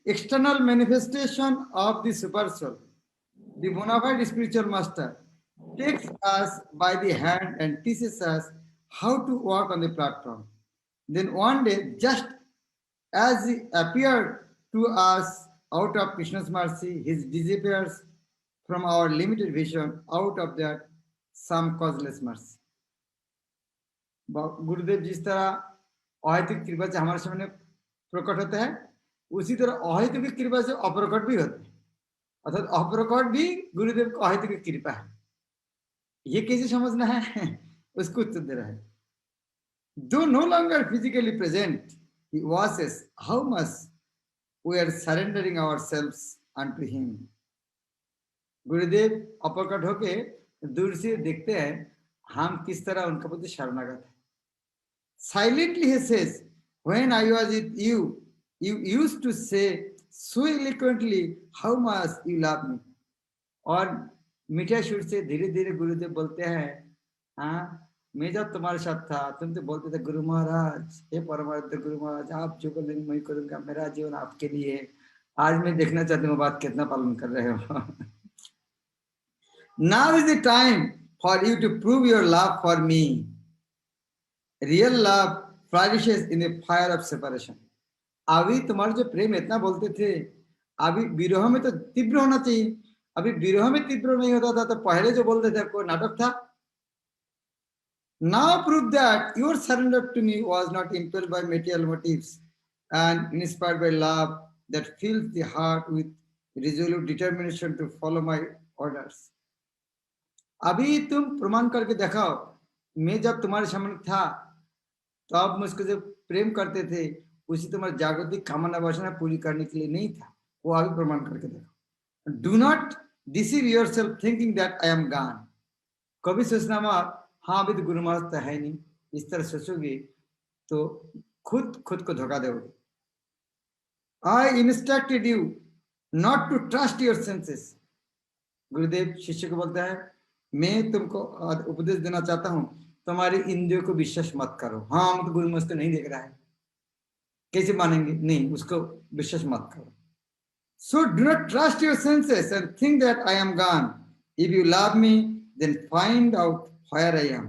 Speaker 2: external manifestation of the super soul, the bona fide spiritual master, takes us by the hand and teaches us how to walk on the platform. Then one day, just as he appeared to us out of Krishna's mercy, he disappears from our limited vision out of that some causeless mercy. गुरुदेव जिस तरह अहैतुक कृपा से हमारे सामने प्रकट होता है, उसी तरह अहैतुक कृपा से अप्रकट भी होते हैं, अर्थात अप्रकट भी गुरुदेव को अहैतुक कृपा है। ये कैसे समझना है, उसको उत्तर दे रहा है। Though no longer physically present, he watches how much we are surrendering ourselves unto him. गुरुदेव अप्रकट होके दूर से देखते हैं हम किस तरह उनके प्रति शरणागत है। Silently he says, when I was with you, you used to say so eloquently how much you love me. और मीठे सुर से धीरे धीरे गुरुदेव बोलते हैं, हाँ मैं जब तुम्हारे साथ था तुम तो बोलते थे गुरु महाराज, हे परमात्मा गुरु महाराज, आप जो करेंगे मैं करूंगा, मेरा जीवन आपके लिए है। आज मैं देखना चाहती हूँ बात कितना पालन कर रहे हो। Now is the time for you to prove your love for me. Real love flourishes in the fire of separation. अभी तुम्हारे जो प्रेम इतना बोलते थे, अभी विरह में तो तीव्र होना चाहिए। अभी विरह में तीव्र नहीं होता था तो पहले जो बोलते थे कोई नाटक था। Now prove that your surrender to me was not impelled by material motives and inspired by love that fills the heart with resolute determination to follow my orders. अभी तुम प्रमाण करके दिखाओ, मैं जब तुम्हारे सामने था तो आप मुझको जो प्रेम करते थे उसी तुम्हारी जागतिक कामना वासना पूरी करने के लिए नहीं था, वो अभी प्रमाण करके देखो। Do not deceive yourself thinking that I am gone. कभी सोचना मत हाँ अभी तो गुरु महाराज तो है नहीं, इस तरह सोचोगे तो खुद को धोखा दोगे। I instructed you not to trust your senses. गुरुदेव शिष्य को बोलता है मैं तुमको उपदेश देना चाहता हूँ, तुम्हारी इंद्रियों को विश्वास मत करो। हाँ हम तो गुरु महाराज को नहीं देख रहा है, कैसे मानेंगे? नहीं, उसको विश्वास मत करो। So do not trust your senses and think that I am gone. If you love me, then find out where I am.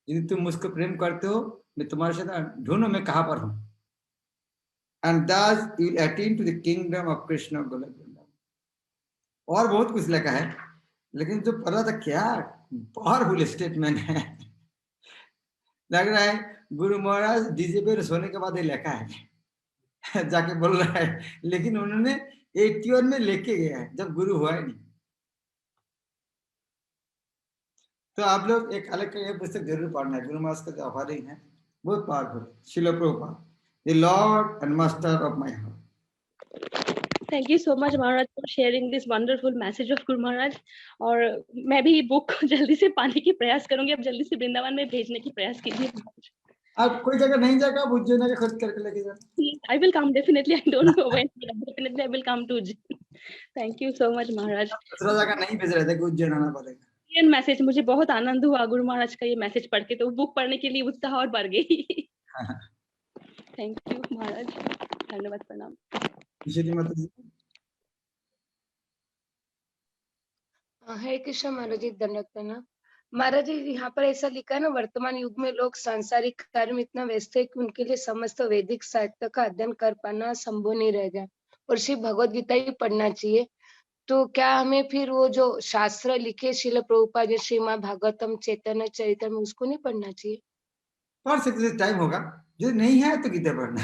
Speaker 2: यदि तुम मुझको प्रेम करते हो, मैं तुम्हारे साथ ढूंढो मैं कहाँ पर हूँ। And thus you will attain to the kingdom of Krishna Golok Vrindavan. और बहुत कुछ लिखा है, लेकिन जो पढ़ा था क्या पावरफुल स्टेटमेंट है। लग रहा है गुरु महाराज डीजे पे सोने के बाद ही लिखा है, जाके बोल रहा है, लेकिन उन्होंने 81 में लेके गया है जब गुरु हुआ ही नहीं। तो आप लोग एक अलग का पुस्तक जरूर पढ़ना है, गुरु महाराज का जो ऑफरिंग है बहुत powerful. Srila Prabhupada, the Lord and master of my heart.
Speaker 3: Thank you so much Maharaj for sharing this wonderful message of Guru Maharaj. और मैं भी बुक को जल्दी से पाने की प्रयास करूंगी, अब जल्दी से वृंदावन में भेजने की प्रयास कीजिए।
Speaker 2: आप कोई जगह नहीं जाएगा, आप उज्जैन के खुद करके लेके जाना।
Speaker 3: I will come definitely. I don't know when, but definitely I will come to Ujjain. Thank you so much महाराज।
Speaker 2: दूसरा जगह नहीं भेज रहे थे कि उज्जैन आना पड़ेगा।
Speaker 3: ये मैसेज मुझे बहुत आनंद हुआ गुरु महाराज का ये मैसेज पढ़ के, तो बुक पढ़ने के लिए उत्साह और बढ़ गई। थैंक यू महाराज, धन्यवाद, प्रणाम।
Speaker 4: हरे कृष्ण महाराज जी, धन्यवाद प्रणाम। महाराज जी यहाँ पर ऐसा लिखा है ना, वर्तमान युग में लोग सांसारिक कार्य में इतना व्यस्त है कि उनके लिए समस्त वैदिक साहित्य का अध्ययन कर पाना संभव नहीं रहेगा और सिर्फ भगवत गीता ही पढ़ना चाहिए। तो क्या हमें फिर वो जो शास्त्र लिखे श्रील प्रभुपाद, श्रीमद् भागवतम, चैतन्य चरित्र में, उसको नहीं पढ़ना चाहिए?
Speaker 2: पढ़ सकते, टाइम होगा, जो नहीं है तो गीता पढ़ना।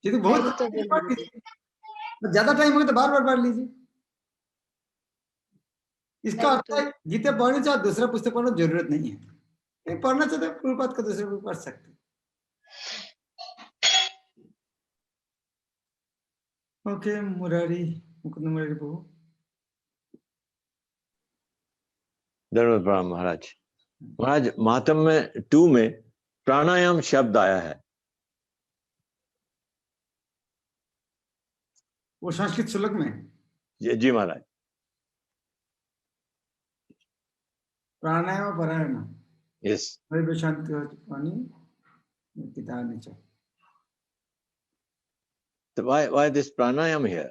Speaker 2: ये तो बहुत ज्यादा टाइम होगा तो बार बार पढ़ लीजिए। इसका अर्थ है गीता पढ़ने चाहे दूसरा पुस्तक पढ़ने जरूरत नहीं है, पढ़ना चाहते प्रभुपाद का दूसरा पढ़ सकते। ओके, मुरारी, मुकुंद मुरारी प्रभु।
Speaker 5: धन्यवाद प्रणाम महाराज। महाराज महात्म्य 2 में प्राणायाम शब्द आया है,
Speaker 2: वो संस्कृत श्लोक में।
Speaker 5: जी महाराज।
Speaker 2: प्राणायाम परायण,
Speaker 5: यस,
Speaker 2: शांति पानी पिता नीचे।
Speaker 5: तो why this pranayam here?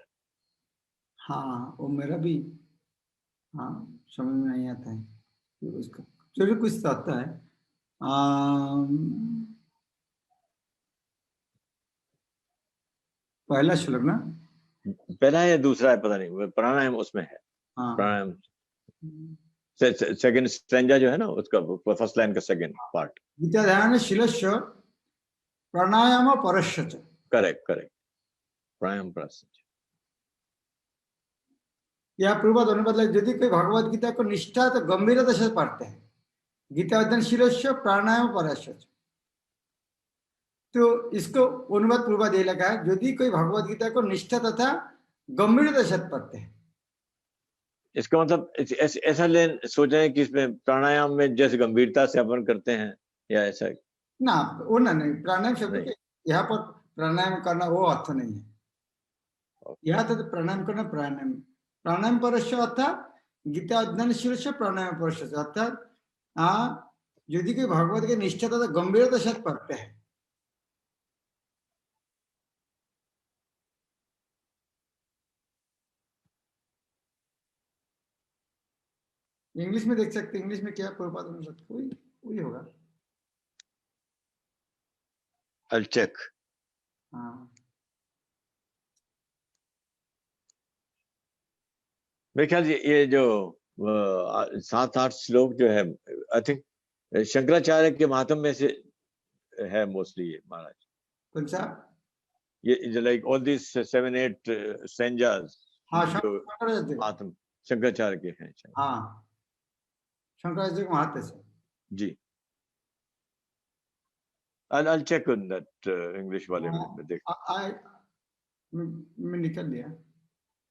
Speaker 2: हाँ, वो मेरा भी हाँ समझ में नहीं आता है उसका, चलिए कुछ आता है। पहला श्लोक ना,
Speaker 5: पहला है या दूसरा है पता नहीं, प्राणायाम उसमें है।
Speaker 2: हाँ,
Speaker 5: प्राणायाम सेकंड स्ट्रेंजा जो है ना, उसका फर्स्ट लाइन का सेकंड पार्ट।
Speaker 2: गीता ध्यान शिलस्य प्राणायाम परस्य।
Speaker 5: करेक्ट करेक्ट, प्राणायाम परस्य।
Speaker 2: या पूर्व दोनों बदले, यदि कोई भगवत गीता को निष्ठा तो गंभीरता से पढ़ते हैं, गीता अध्ययन शिलस्य प्राणायाम परस्य। तो इसको अनुवाद पूर्व दे लगा है, यदि कोई भगवत गीता को निष्ठा तथा गंभीरता से पढ़ते हैं।
Speaker 5: इसका मतलब ऐसा सोच रहे हैं कि इसमें प्राणायाम में जैसे गंभीरता से अपन करते हैं या ऐसा?
Speaker 2: ना वो ना नहीं, प्राणायाम शब्द
Speaker 5: नहीं।
Speaker 2: के यहाँ पर प्राणायाम करना वो अर्थ नहीं है। यहाँ तो प्राणायाम करना प्राणायाम परस्य अर्थात गीता अध्ययनशील प्राणायाम परस्य अर्थात यदि कोई भगवत के निष्ठा तथा गंभीरता से पढ़ते हैं, इंग्लिश में देख सकते हैं। इंग्लिश में क्या प्रभुपाद में कोई होगा।
Speaker 5: I'll check.
Speaker 2: हाँ,
Speaker 5: मेरे ख्याल से ये जो 7-8 श्लोक जो है, आई थिंक शंकराचार्य के महात्म में से है मोस्टली ये महाराज।
Speaker 2: कौन सा?
Speaker 5: ये लाइक ऑल दिस 7-8 संजास।
Speaker 2: हाँ,
Speaker 5: शंकराचार्य के हैं शायद।
Speaker 2: हाँ, शंकराचार्य के महात्म से।
Speaker 5: जी, I'll check on that English वाले में देख।
Speaker 2: मैं निकल लिया,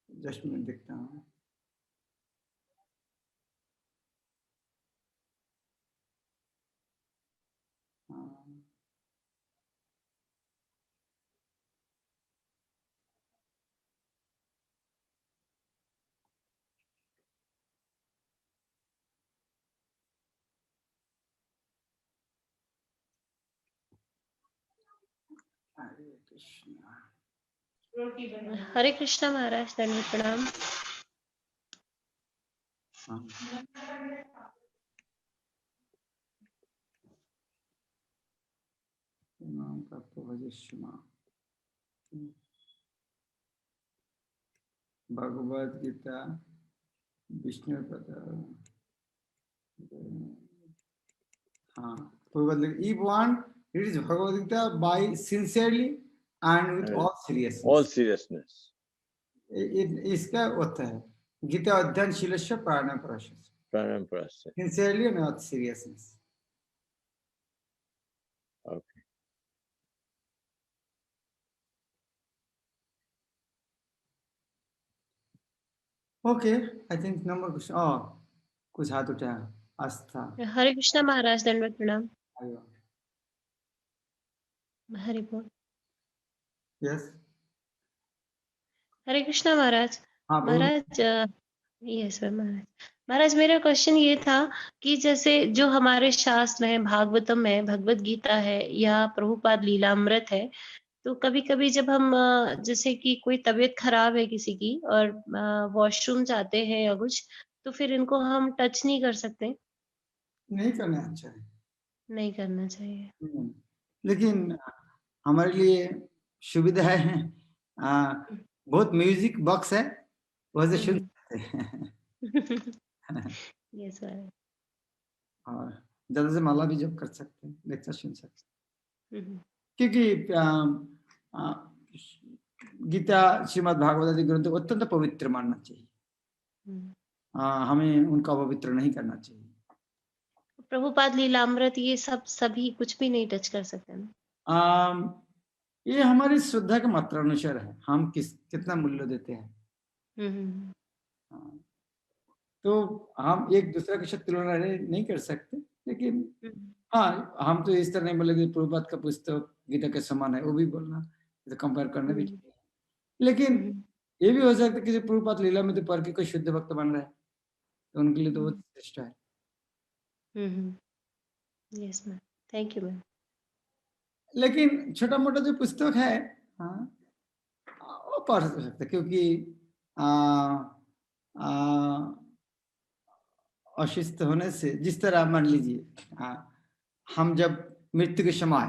Speaker 2: जस्ट मैं देखता हूँ।
Speaker 3: हरे कृष्णा महाराज, दंडवत प्रणाम।
Speaker 2: भगवद गीता विष्णु पद। हाँ, if one reads Bhagavad Gita by sincerely and with all seriousness.
Speaker 5: All seriousness.
Speaker 2: इसका होता है गीता अध्ययनशीलस्य प्राणायाम परस्य।
Speaker 5: प्राणायाम परस्य।
Speaker 2: Sincerely and with seriousness.
Speaker 5: Okay.
Speaker 2: Okay, I think no more question. Oh, कुछ हाथ उठाया। आस्था।
Speaker 3: हरे कृष्णा महाराज, दंडवत प्रणाम।
Speaker 2: आयो।
Speaker 3: हरि बोल।
Speaker 2: Yes.
Speaker 3: हरे कृष्णा महाराज।
Speaker 2: हाँ,
Speaker 3: महाराज, यस महाराज। महाराज, मेरा क्वेश्चन ये था कि जैसे जो हमारे शास्त्र में भागवतम है, भगवत गीता है या प्रभुपाद लीलामृत है, तो कभी कभी जब हम जैसे कि कोई तबीयत खराब है किसी की और वॉशरूम जाते हैं या कुछ, तो फिर इनको हम टच नहीं कर सकते?
Speaker 2: नहीं करना अच्छा है।
Speaker 3: नहीं करना चाहिए।
Speaker 2: लेकिन हमारे लिए सुविधा है, बहुत म्यूजिक बॉक्स है, वैसे सुन सकते हैं।
Speaker 3: Yes sir.
Speaker 2: और ज्यादा से माला भी जप कर सकते हैं, लेक्चर सुन सकते हैं। क्योंकि गीता श्रीमद् भागवत आदि ग्रंथ अत्यंत पवित्र मानना चाहिए। हमें उनका पवित्र नहीं करना चाहिए।
Speaker 3: प्रभुपाद लीलामृत ये सब सभी कुछ भी नहीं टच कर सकते ना?
Speaker 2: ये हमारी श्रद्धा के मात्रा अनुसार है, हम कितना मूल्य देते हैं। तो हम एक दूसरे के साथ तुलना नहीं कर सकते, लेकिन हाँ, हम तो इस तरह नहीं बोलेंगे प्रभुपाद का पुस्तक गीता के समान है, वो भी बोलना तो कंपेयर करना भी चाहिए। लेकिन ये भी हो सकता है कि प्रभुपाद लीला में तो पढ़ के कोई शुद्ध भक्त बन रहा है, तो उनके लिए तो बहुत श्रेष्ठ है।
Speaker 3: Yes ma'am, thank you ma'am.
Speaker 2: लेकिन छोटा मोटा जो पुस्तक है, हाँ, वो पढ़ सकते, क्योंकि अशिष्ट होने से, जिस तरह मान लीजिए हम जब मृत्यु के समय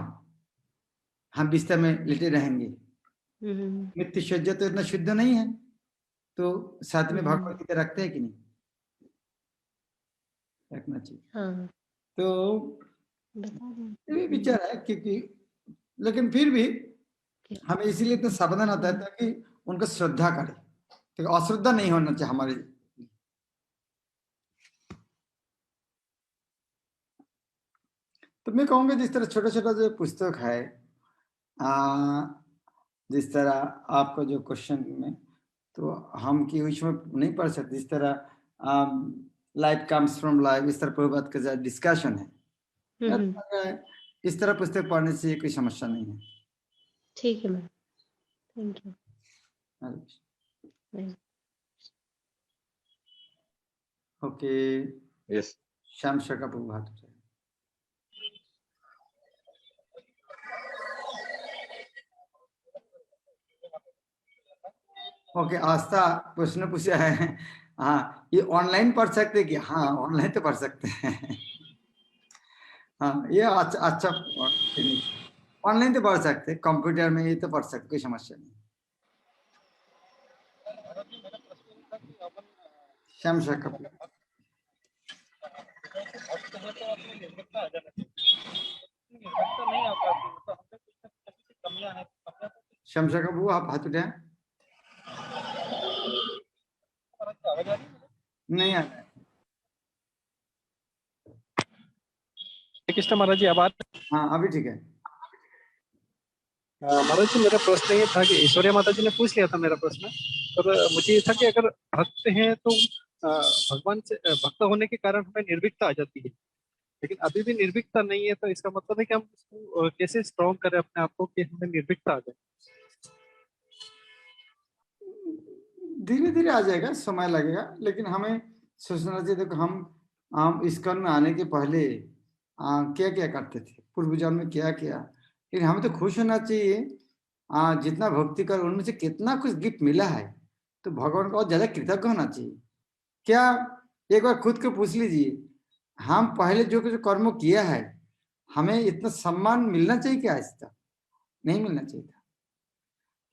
Speaker 2: हम बिस्तर में लेटे रहेंगे, मृत्यु शज्या तो इतना शुद्ध नहीं है, तो साथ में भगवत गीता रखते हैं कि नहीं? रखना चाहिए। हाँ। तो ये विचार है, क्योंकि लेकिन फिर भी हमें इसीलिए इतना सावधान आता है ताकि उनका श्रद्धा करें, तो अश्रद्धा नहीं होना चाहिए हमारे। तो मैं कहूँगा जिस तरह छोटा छोटा जो पुस्तक है, जिस तरह आपका जो क्वेश्चन में, तो हम कि उसमें नहीं पढ़ सकते, जिस तरह लाइफ कम्स फ्रॉम लाइफ, इस तरह प्रभुपाद का जो डिस्कशन है, मेरा तो लग रहा है इस तरह पुस्तक पढ़ने से कोई समस्या नहीं है।
Speaker 3: ठीक है ma'am, thank you.
Speaker 2: Okay,
Speaker 5: yes.
Speaker 2: Shyam Sharma Prabhu हाथ उठाएं। ओके, आस्था प्रश्न पूछा है। हाँ, ये ऑनलाइन पढ़ सकते क्या? हाँ, ऑनलाइन तो पढ़ सकते हैं। हाँ, ये अच्छा ऑनलाइन तो पढ़ सकते, कंप्यूटर में ये तो पढ़ सकते, कोई समस्या नहीं। श्याम शर्मा शमशा कबू आप हाथ उठाएं। नहीं आ रहा है।
Speaker 6: कृष्ण महाराज जी आभार।
Speaker 2: हाँ, अभी ठीक है।
Speaker 6: महाराज जी मेरा प्रश्न ये था कि ऐश्वर्या माता जी ने पूछ लिया था मेरा प्रश्न, पर मुझे ये था कि अगर भक्त हैं तो भगवान से भक्त होने के कारण हमें निर्भीकता आ जाती है, लेकिन अभी भी निर्भीकता नहीं है, तो इसका मतलब है कि हम उसको कैसे स्ट्रॉन्ग करें अपने आप को कि हमें निर्भीकता आ जाए।
Speaker 2: धीरे धीरे आ जाएगा, समय लगेगा, लेकिन हमें सोचना चाहिए। देखो, हम इस्कॉन में आने के पहले क्या क्या करते थे, पूर्व जन्म में क्या किया, लेकिन हमें तो खुश होना चाहिए। जितना भक्ति कर उनमें से कितना कुछ गिफ्ट मिला है, तो भगवान को और ज्यादा कृतज्ञ होना चाहिए। क्या एक बार खुद को पूछ लीजिए, हम पहले जो कुछ कर्म किया है, हमें इतना सम्मान मिलना चाहिए क्या? आज तक नहीं मिलना चाहिए था,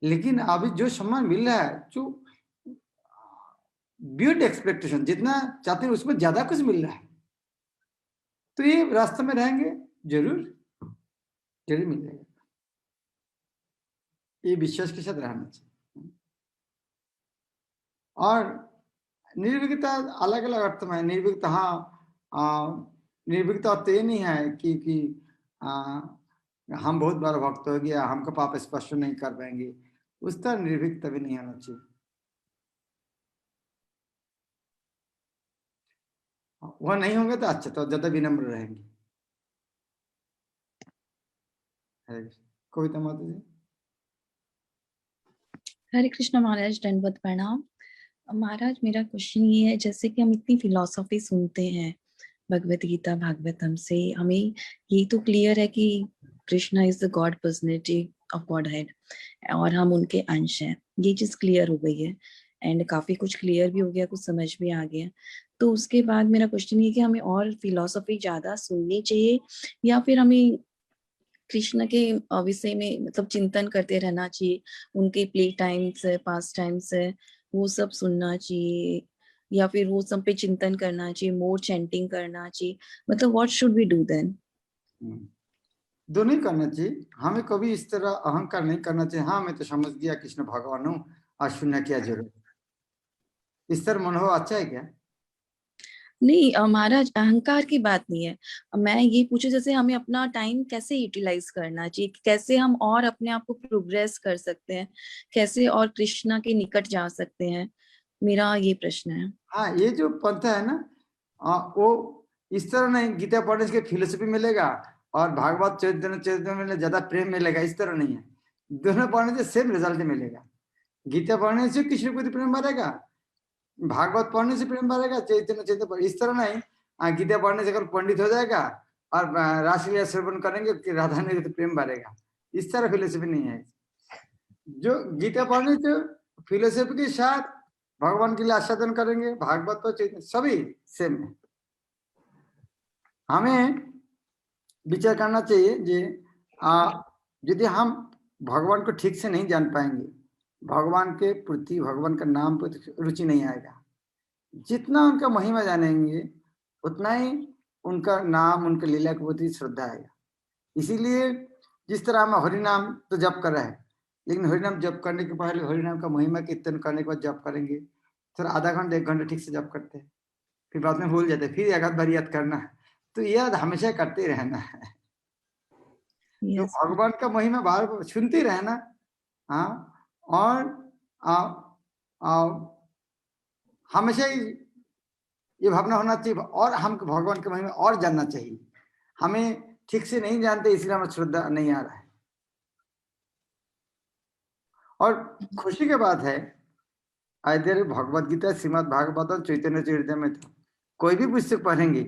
Speaker 2: लेकिन अभी जो सम्मान मिल रहा है, जो बियॉन्ड एक्सपेक्टेशन, जितना चाहते हैं उसमें ज्यादा कुछ मिल रहा है, तो ये रास्ते में रहेंगे, जरूर जरूर मिल जाएगा। ये विश्वास के साथ रहना चाहिए। और निर्भीकता अलग अलग अर्थ में है। निर्भीकता, हाँ, निर्भीकता अर्थ ये नहीं है कि हम बहुत बड़ा भक्त हो गया, हमको पाप स्पर्श नहीं कर पाएंगे, उस तरह निर्भीकता भी नहीं होना चाहिए। वह नहीं होंगे तो अच्छा, तो ज्यादा विनम्र रहेंगे। कविता माता जी।
Speaker 7: हरे कृष्ण महाराज, दंडवत प्रणाम। महाराज मेरा क्वेश्चन ये है, जैसे कि हम इतनी फिलॉसफी सुनते हैं भगवत गीता भागवतम से, हमें ये तो क्लियर है कि Krishna is the God personality of God head और हम उनके अंश हैं, ये चीज क्लियर हो गई है, एंड काफी कुछ क्लियर भी हो गया, कुछ समझ में आ गया। तो उसके बाद मेरा क्वेश्चन ये कि हमें और फिलॉसफी ज्यादा सुननी चाहिए, या फिर हमें कृष्ण के विषय में मतलब चिंतन करते रहना चाहिए, उनके प्ले टाइम्स है, पास टाइम्स है, वो सब सुनना चाहिए, या फिर वो सब पे चिंतन करना चाहिए, मोर चैंटिंग करना चाहिए, मतलब what should we do then?
Speaker 2: दोनों ही करना चाहिए। हमें कभी इस तरह अहंकार नहीं करना चाहिए, हाँ मैं तो समझ गया कृष्ण भगवान हूँ, आज सुनने क्या जरूरत, इस तरह मन हो अच्छा है क्या?
Speaker 7: नहीं महाराज, अहंकार की बात नहीं है, मैं ये पूछे जैसे हमें अपना टाइम कैसे यूटिलाइज करना चाहिए, कैसे हम और अपने आप को प्रोग्रेस कर सकते हैं, कैसे और कृष्णा के निकट जा सकते हैं, मेरा ये प्रश्न है।
Speaker 2: हाँ, ये जो पंथ है ना, वो इस तरह नहीं गीता पढ़ने से फिलोसफी मिलेगा और भागवत चरित्र में ज्यादा प्रेम मिलेगा, इस तरह नहीं है। दोनों पढ़ने से सेम रिजल्ट मिलेगा। गीता पढ़ने से कृष्ण को प्रेम बढ़ेगा, भागवत पढ़ने से प्रेम बढ़ेगा, चैतन्य इस तरह नहीं। गीता पढ़ने से अगर पंडित हो जाएगा और रासलीला श्रवण करेंगे कि राधा ने तो प्रेम बढ़ेगा, इस तरह फिलोसफी नहीं है। जो गीता पढ़ने से फिलोसफी के साथ भगवान के लिए आस्वादन करेंगे, भागवत तो चैतन्य सभी सेम है। हमें विचार करना चाहिए जे यदि हम भगवान को ठीक से नहीं जान पाएंगे, भगवान के प्रति, भगवान का नाम पर रुचि नहीं आएगा। जितना उनका महिमा जानेंगे उतना ही उनका नाम, उनके लीला के प्रति श्रद्धा आएगा। इसीलिए जिस तरह हम हरिनाम तो जप कर रहे हैं, लेकिन हरिनाम जप करने के पहले हरिनाम का महिमा कीर्तन करने के बाद जप करेंगे, थोड़ा आधा घंटा 1 घंटा ठीक से जप करते हैं, फिर बाद में भूल जाते हैं, फिर एक आध बार याद करना है, तो याद हमेशा करते रहना है। तो भगवान का महिमा बार बार सुनते रहना। हाँ, और हमेशा ये भावना होना चाहिए और हमको भगवान के महिमा और जानना चाहिए। हमें ठीक से नहीं जानते, इसलिए हमें श्रद्धा नहीं आ रहा है। और खुशी की बात है, इधर भगवद गीता, श्रीमद् भागवतम, चैतन्य चरितामृत, कोई भी पुस्तक पढ़ेंगे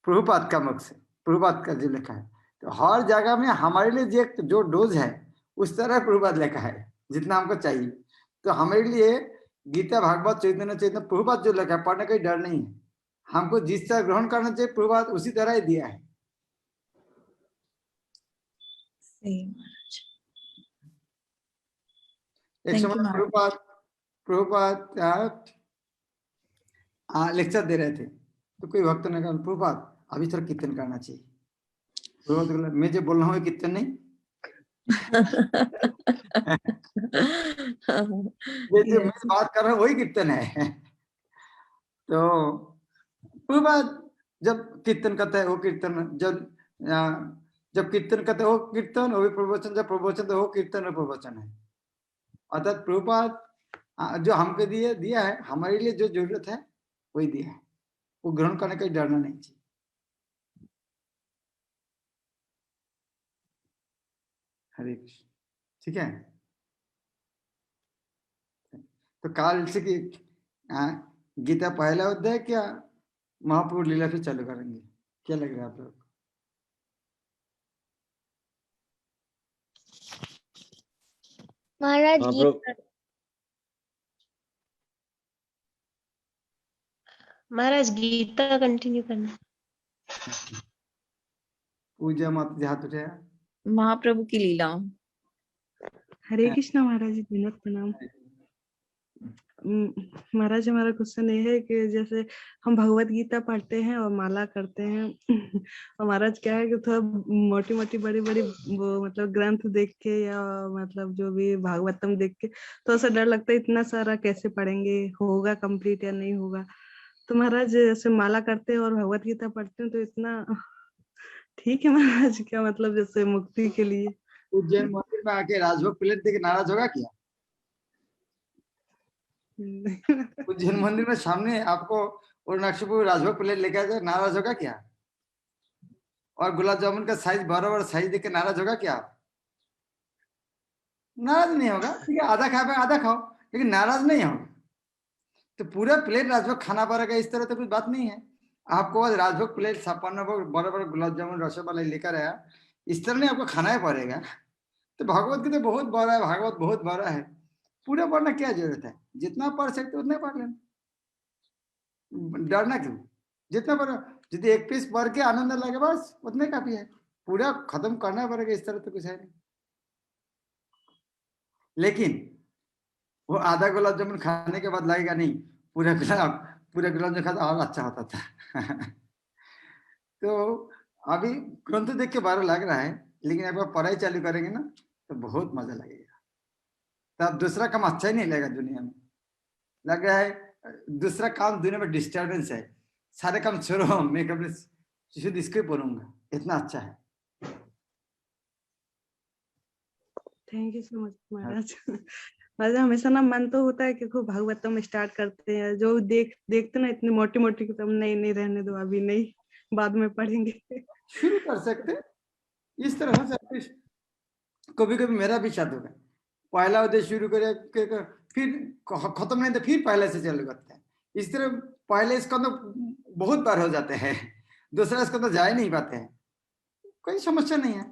Speaker 2: प्रभुपाद का मुख से, प्रभुपाद का जो लिखा है, तो हर जगह में हमारे लिए जो डोज है उस तरह प्रभुपाद लिखा है जितना हमको चाहिए। तो हमारे लिए गीता, भागवत, चैतन्य चरितामृत, प्रभुपाद जो लिखा है, पढ़ने का डर नहीं है। हमको जिस तरह ग्रहण करना चाहिए प्रभुपाद उसी तरह ही दिया है। एक समय प्रभुपाद लेक्चर दे रहे थे, तो कोई भक्त ने कहा, प्रभुपाद अभी थोड़ा कीर्तन करना चाहिए। प्रभुपाद बोला, मैं जो बोल रहा हूँ कीर्तन नहीं, ये जो मैं बात कर रहा हूँ वही कीर्तन है। तो प्रभुपाद जब कीर्तन करता है वो कीर्तन, जब कीर्तन करते हो कीर्तन, वो भी प्रवचन, जब प्रवचन तो वो कीर्तन और प्रवचन है। अर्थात प्रभुपाद जो हमको दिया है, हमारे लिए जो जरूरत है वही दिया है, वो ग्रहण करने का डरना नहीं चाहिए। हरे कृष्ण। ठीक है, तो काल से कि गीता पहला अध्याय क्या महाप्रभु लीला से चालू करेंगे, क्या लग रहा है आप लोग?
Speaker 3: महाराज गीता कंटिन्यू करना।
Speaker 2: पूजा माता जी हाथ उठाया।
Speaker 7: महाप्रभु की लीला।
Speaker 8: हरे कृष्णा महाराज जी, विनोद प्रणाम। महाराज हमारा क्वेश्चन ये है कि जैसे हम भगवत गीता पढ़ते हैं और माला करते हैं और महाराज क्या है कि थोड़ा मोटी मोटी बड़ी बड़ी वो मतलब ग्रंथ देख के या मतलब जो भी भागवतम देख के तो ऐसा डर लगता है इतना सारा कैसे पढ़ेंगे, होगा कंप्लीट या नहीं होगा। तो महाराज जैसे माला करते हैं और भगवत गीता पढ़ते हैं तो इतना ठीक है महाराज, क्या मतलब जैसे मुक्ति के लिए?
Speaker 2: उज्जैन मंदिर में आके राजभोग प्लेट देके नाराज होगा क्या? उज्जैन मंदिर में सामने आपको और नक्शपुर राजभोग प्लेट लेके आ जाए, नाराज होगा क्या? और गुलाब जामुन का साइज बराबर साइज देके नाराज होगा क्या? नाराज नहीं होगा। ठीक है, आधा खाओ आधा खाओ, लेकिन नाराज नहीं होगा। तो पूरा प्लेट राजभोग खाना पड़ेगा इस तरह तो कुछ बात नहीं है। आपको आज राजभोग प्लेट 56 बराबर गुलाब जामुन रसमलाई लेकर आया, इस तरह नहीं आपको खाना ही पड़ेगा। तो भगवत गीता बहुत बड़ा है, भागवत बहुत बड़ा है, पूरा पढ़ना क्या जरूरत है? जितना पढ़ सकते उतना पढ़ लेना, डरना क्यों? जितना पढ़, यदि एक पीस पढ़ के आनंद लगे बस उतने काफी है। पूरा खत्म करना पड़ेगा इस तरह तो कुछ है नहीं। लेकिन वो आधा गुलाब जामुन खाने के बाद लगेगा नहीं पूरा गुलाब जामुन खाता और अच्छा होता था। तो अभी ग्रंथ देख के बारह लग रहा है, लेकिन एक बार पढ़ाई चालू करेंगे ना तो बहुत मजा लगेगा। तब दूसरा काम अच्छा ही नहीं लगेगा दुनिया में। लग रहा है दूसरा काम दुनिया में डिस्टर्बेंस है, सारे काम छोड़ो, मैं कभी शुद्ध इसको पढ़ूंगा, इतना अच्छा है।
Speaker 8: थैंक यू सो मच महाराज। महाराज हमेशा ना मन तो होता है कि खूब भागवतम स्टार्ट करते हैं, जो देखते ना इतनी मोटी मोटी किताब, नहीं रहने दो अभी नहीं, बाद में पढ़ेंगे।
Speaker 2: शुरू कर सकते इस तरह हो सकते। कभी कभी मेरा भी साथ होगा, पहला अध्याय शुरू करे फिर खत्म नहीं तो फिर पहले से चालू करते हैं। इस तरह पहले इसका तो बहुत बार हो जाते हैं, दूसरा इसका तो जा ही नहीं पाते हैं, कोई समस्या नहीं है।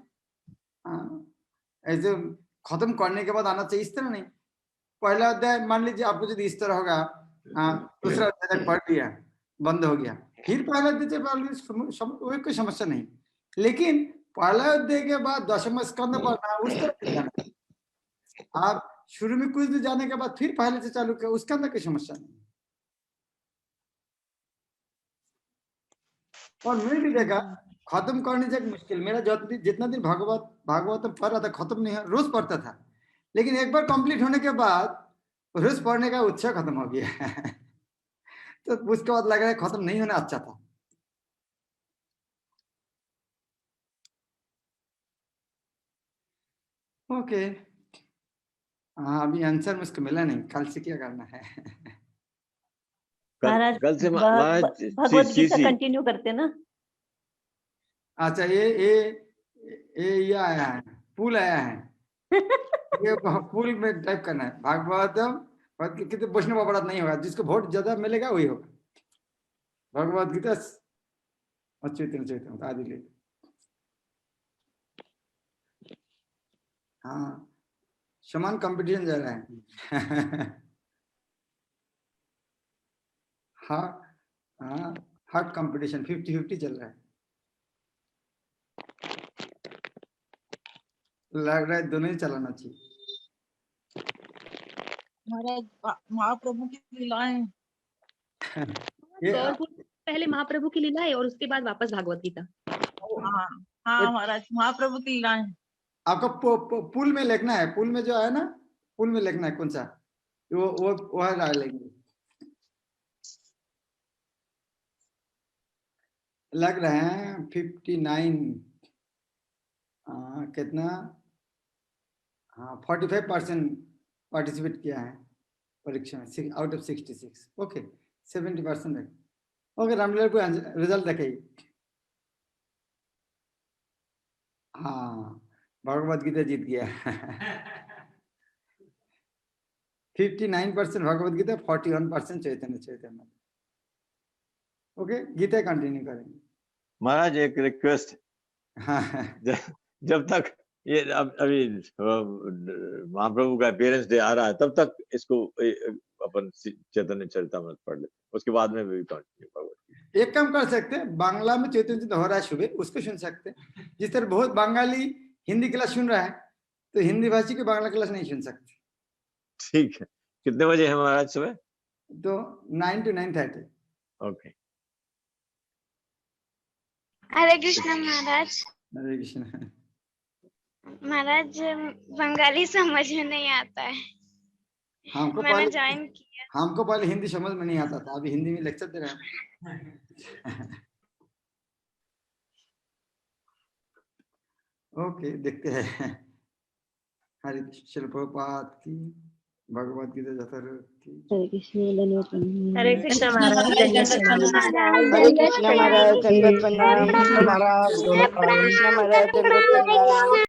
Speaker 2: ऐसे खत्म करने के बाद आना चाहिए, इस तरह नहीं। पहला अध्याय मान लीजिए आपको यदि इस तरह होगा, दूसरा अध्याय पढ़ लिया बंद हो गया, फिर पहला अध्याय कोई समस्या नहीं। लेकिन पहला अध्याय के बाद 10वां स्कंद पढ़ना उस तरह आप शुरू में कुछ जाने के बाद फिर पहले से चालू किया, उसके अंदर कोई समस्या नहीं। और मैं भी देखा खत्म करने से मुश्किल, मेरा जितना दिन भागवत पढ़ रहा था खत्म नहीं, रोज पढ़ता था, लेकिन एक बार कंप्लीट होने के बाद रोज पढ़ने का उत्साह खत्म हो गया। तो उसके बाद लग रहा है खत्म नहीं होना अच्छा था। ओके, अभी आंसर मुझको मिला नहीं, कल से क्या करना है?
Speaker 1: महाराज
Speaker 5: कल से
Speaker 1: भगवत गीता कंटिन्यू करते ना?
Speaker 2: अच्छा ये आया है, पुल आया है। ये पुल में टाइप करना है भागवतम, कितने वैष्णव अपराध नहीं होगा, जिसको वोट ज्यादा मिलेगा वही होगा। भगवत गीता चैतन्य आदि ले। हाँ, समान कंपटीशन जा रहा है। हाँ, हार्ड कंपटीशन 50-50 चल रहा है। लग रहा है दोनों ही चलाना चाहिए।
Speaker 9: महाराज महाप्रभु की लीलाएं।
Speaker 2: ये
Speaker 3: पहले महाप्रभु की लीला है और उसके बाद वापस भागवत गीता।
Speaker 9: हाँ हाँ महाराज, महाप्रभु की लीलाएं।
Speaker 2: आपका पुल में लिखना है, पुल में जो है ना, पुल में लिखना है कौन सा, वो डालेंगे। लग रहे हैं 59 कितना, हाँ 45% पार्टिसिपेट किया है परीक्षा में आउट ऑफ 66। ओके 70% है। ओके रामलीला को रिजल्ट देखेगी। हाँ भगवत गीता जीत गया। 59% भगवत गीता, 41% चैतन्य। ओके गीता कंटिन्यू करेंगे।
Speaker 5: महाराज एक रिक्वेस्ट,
Speaker 2: हाँ
Speaker 5: जब तक ये अभी महाप्रभु का अपीयरेंस डे आ रहा है तब तक इसको अपन चैतन्य चरितामृत पढ़ लेते, उसके बाद में भी कंटिन्यू भगवत।
Speaker 2: एक काम कर सकते हैं, बांग्ला में चैतन्य हो रहा है सुबह, उसको सुन सकते हैं। जिस तरह बहुत बंगाली हिंदी क्लास सुन रहा है, तो हिंदी भाषी की बांग्ला क्लास नहीं सुन सकते।
Speaker 5: ठीक है, कितने बजे है महाराज सुबह?
Speaker 2: तो 9 to 9:30।
Speaker 5: ओके,
Speaker 10: हरे कृष्ण महाराज।
Speaker 2: हरे कृष्ण।
Speaker 10: महाराज बंगाली समझ में नहीं आता है, मैंने ज्वाइन किया।
Speaker 2: हमको पहले हिंदी समझ में नहीं आता था, अभी हिंदी में लेक्चर दे रहे हैं। ओके देखते हैं। हरे कृष्ण प्रभुपाद की, भगवत गीता यथारूप की।
Speaker 3: हरे कृष्ण
Speaker 1: हरे कृष्ण महाराज।
Speaker 11: हरे कृष्ण महाराज, दंडवत प्रणाम।
Speaker 9: महाराज
Speaker 11: हरे कृष्ण महाराज, दंडवत प्रणाम।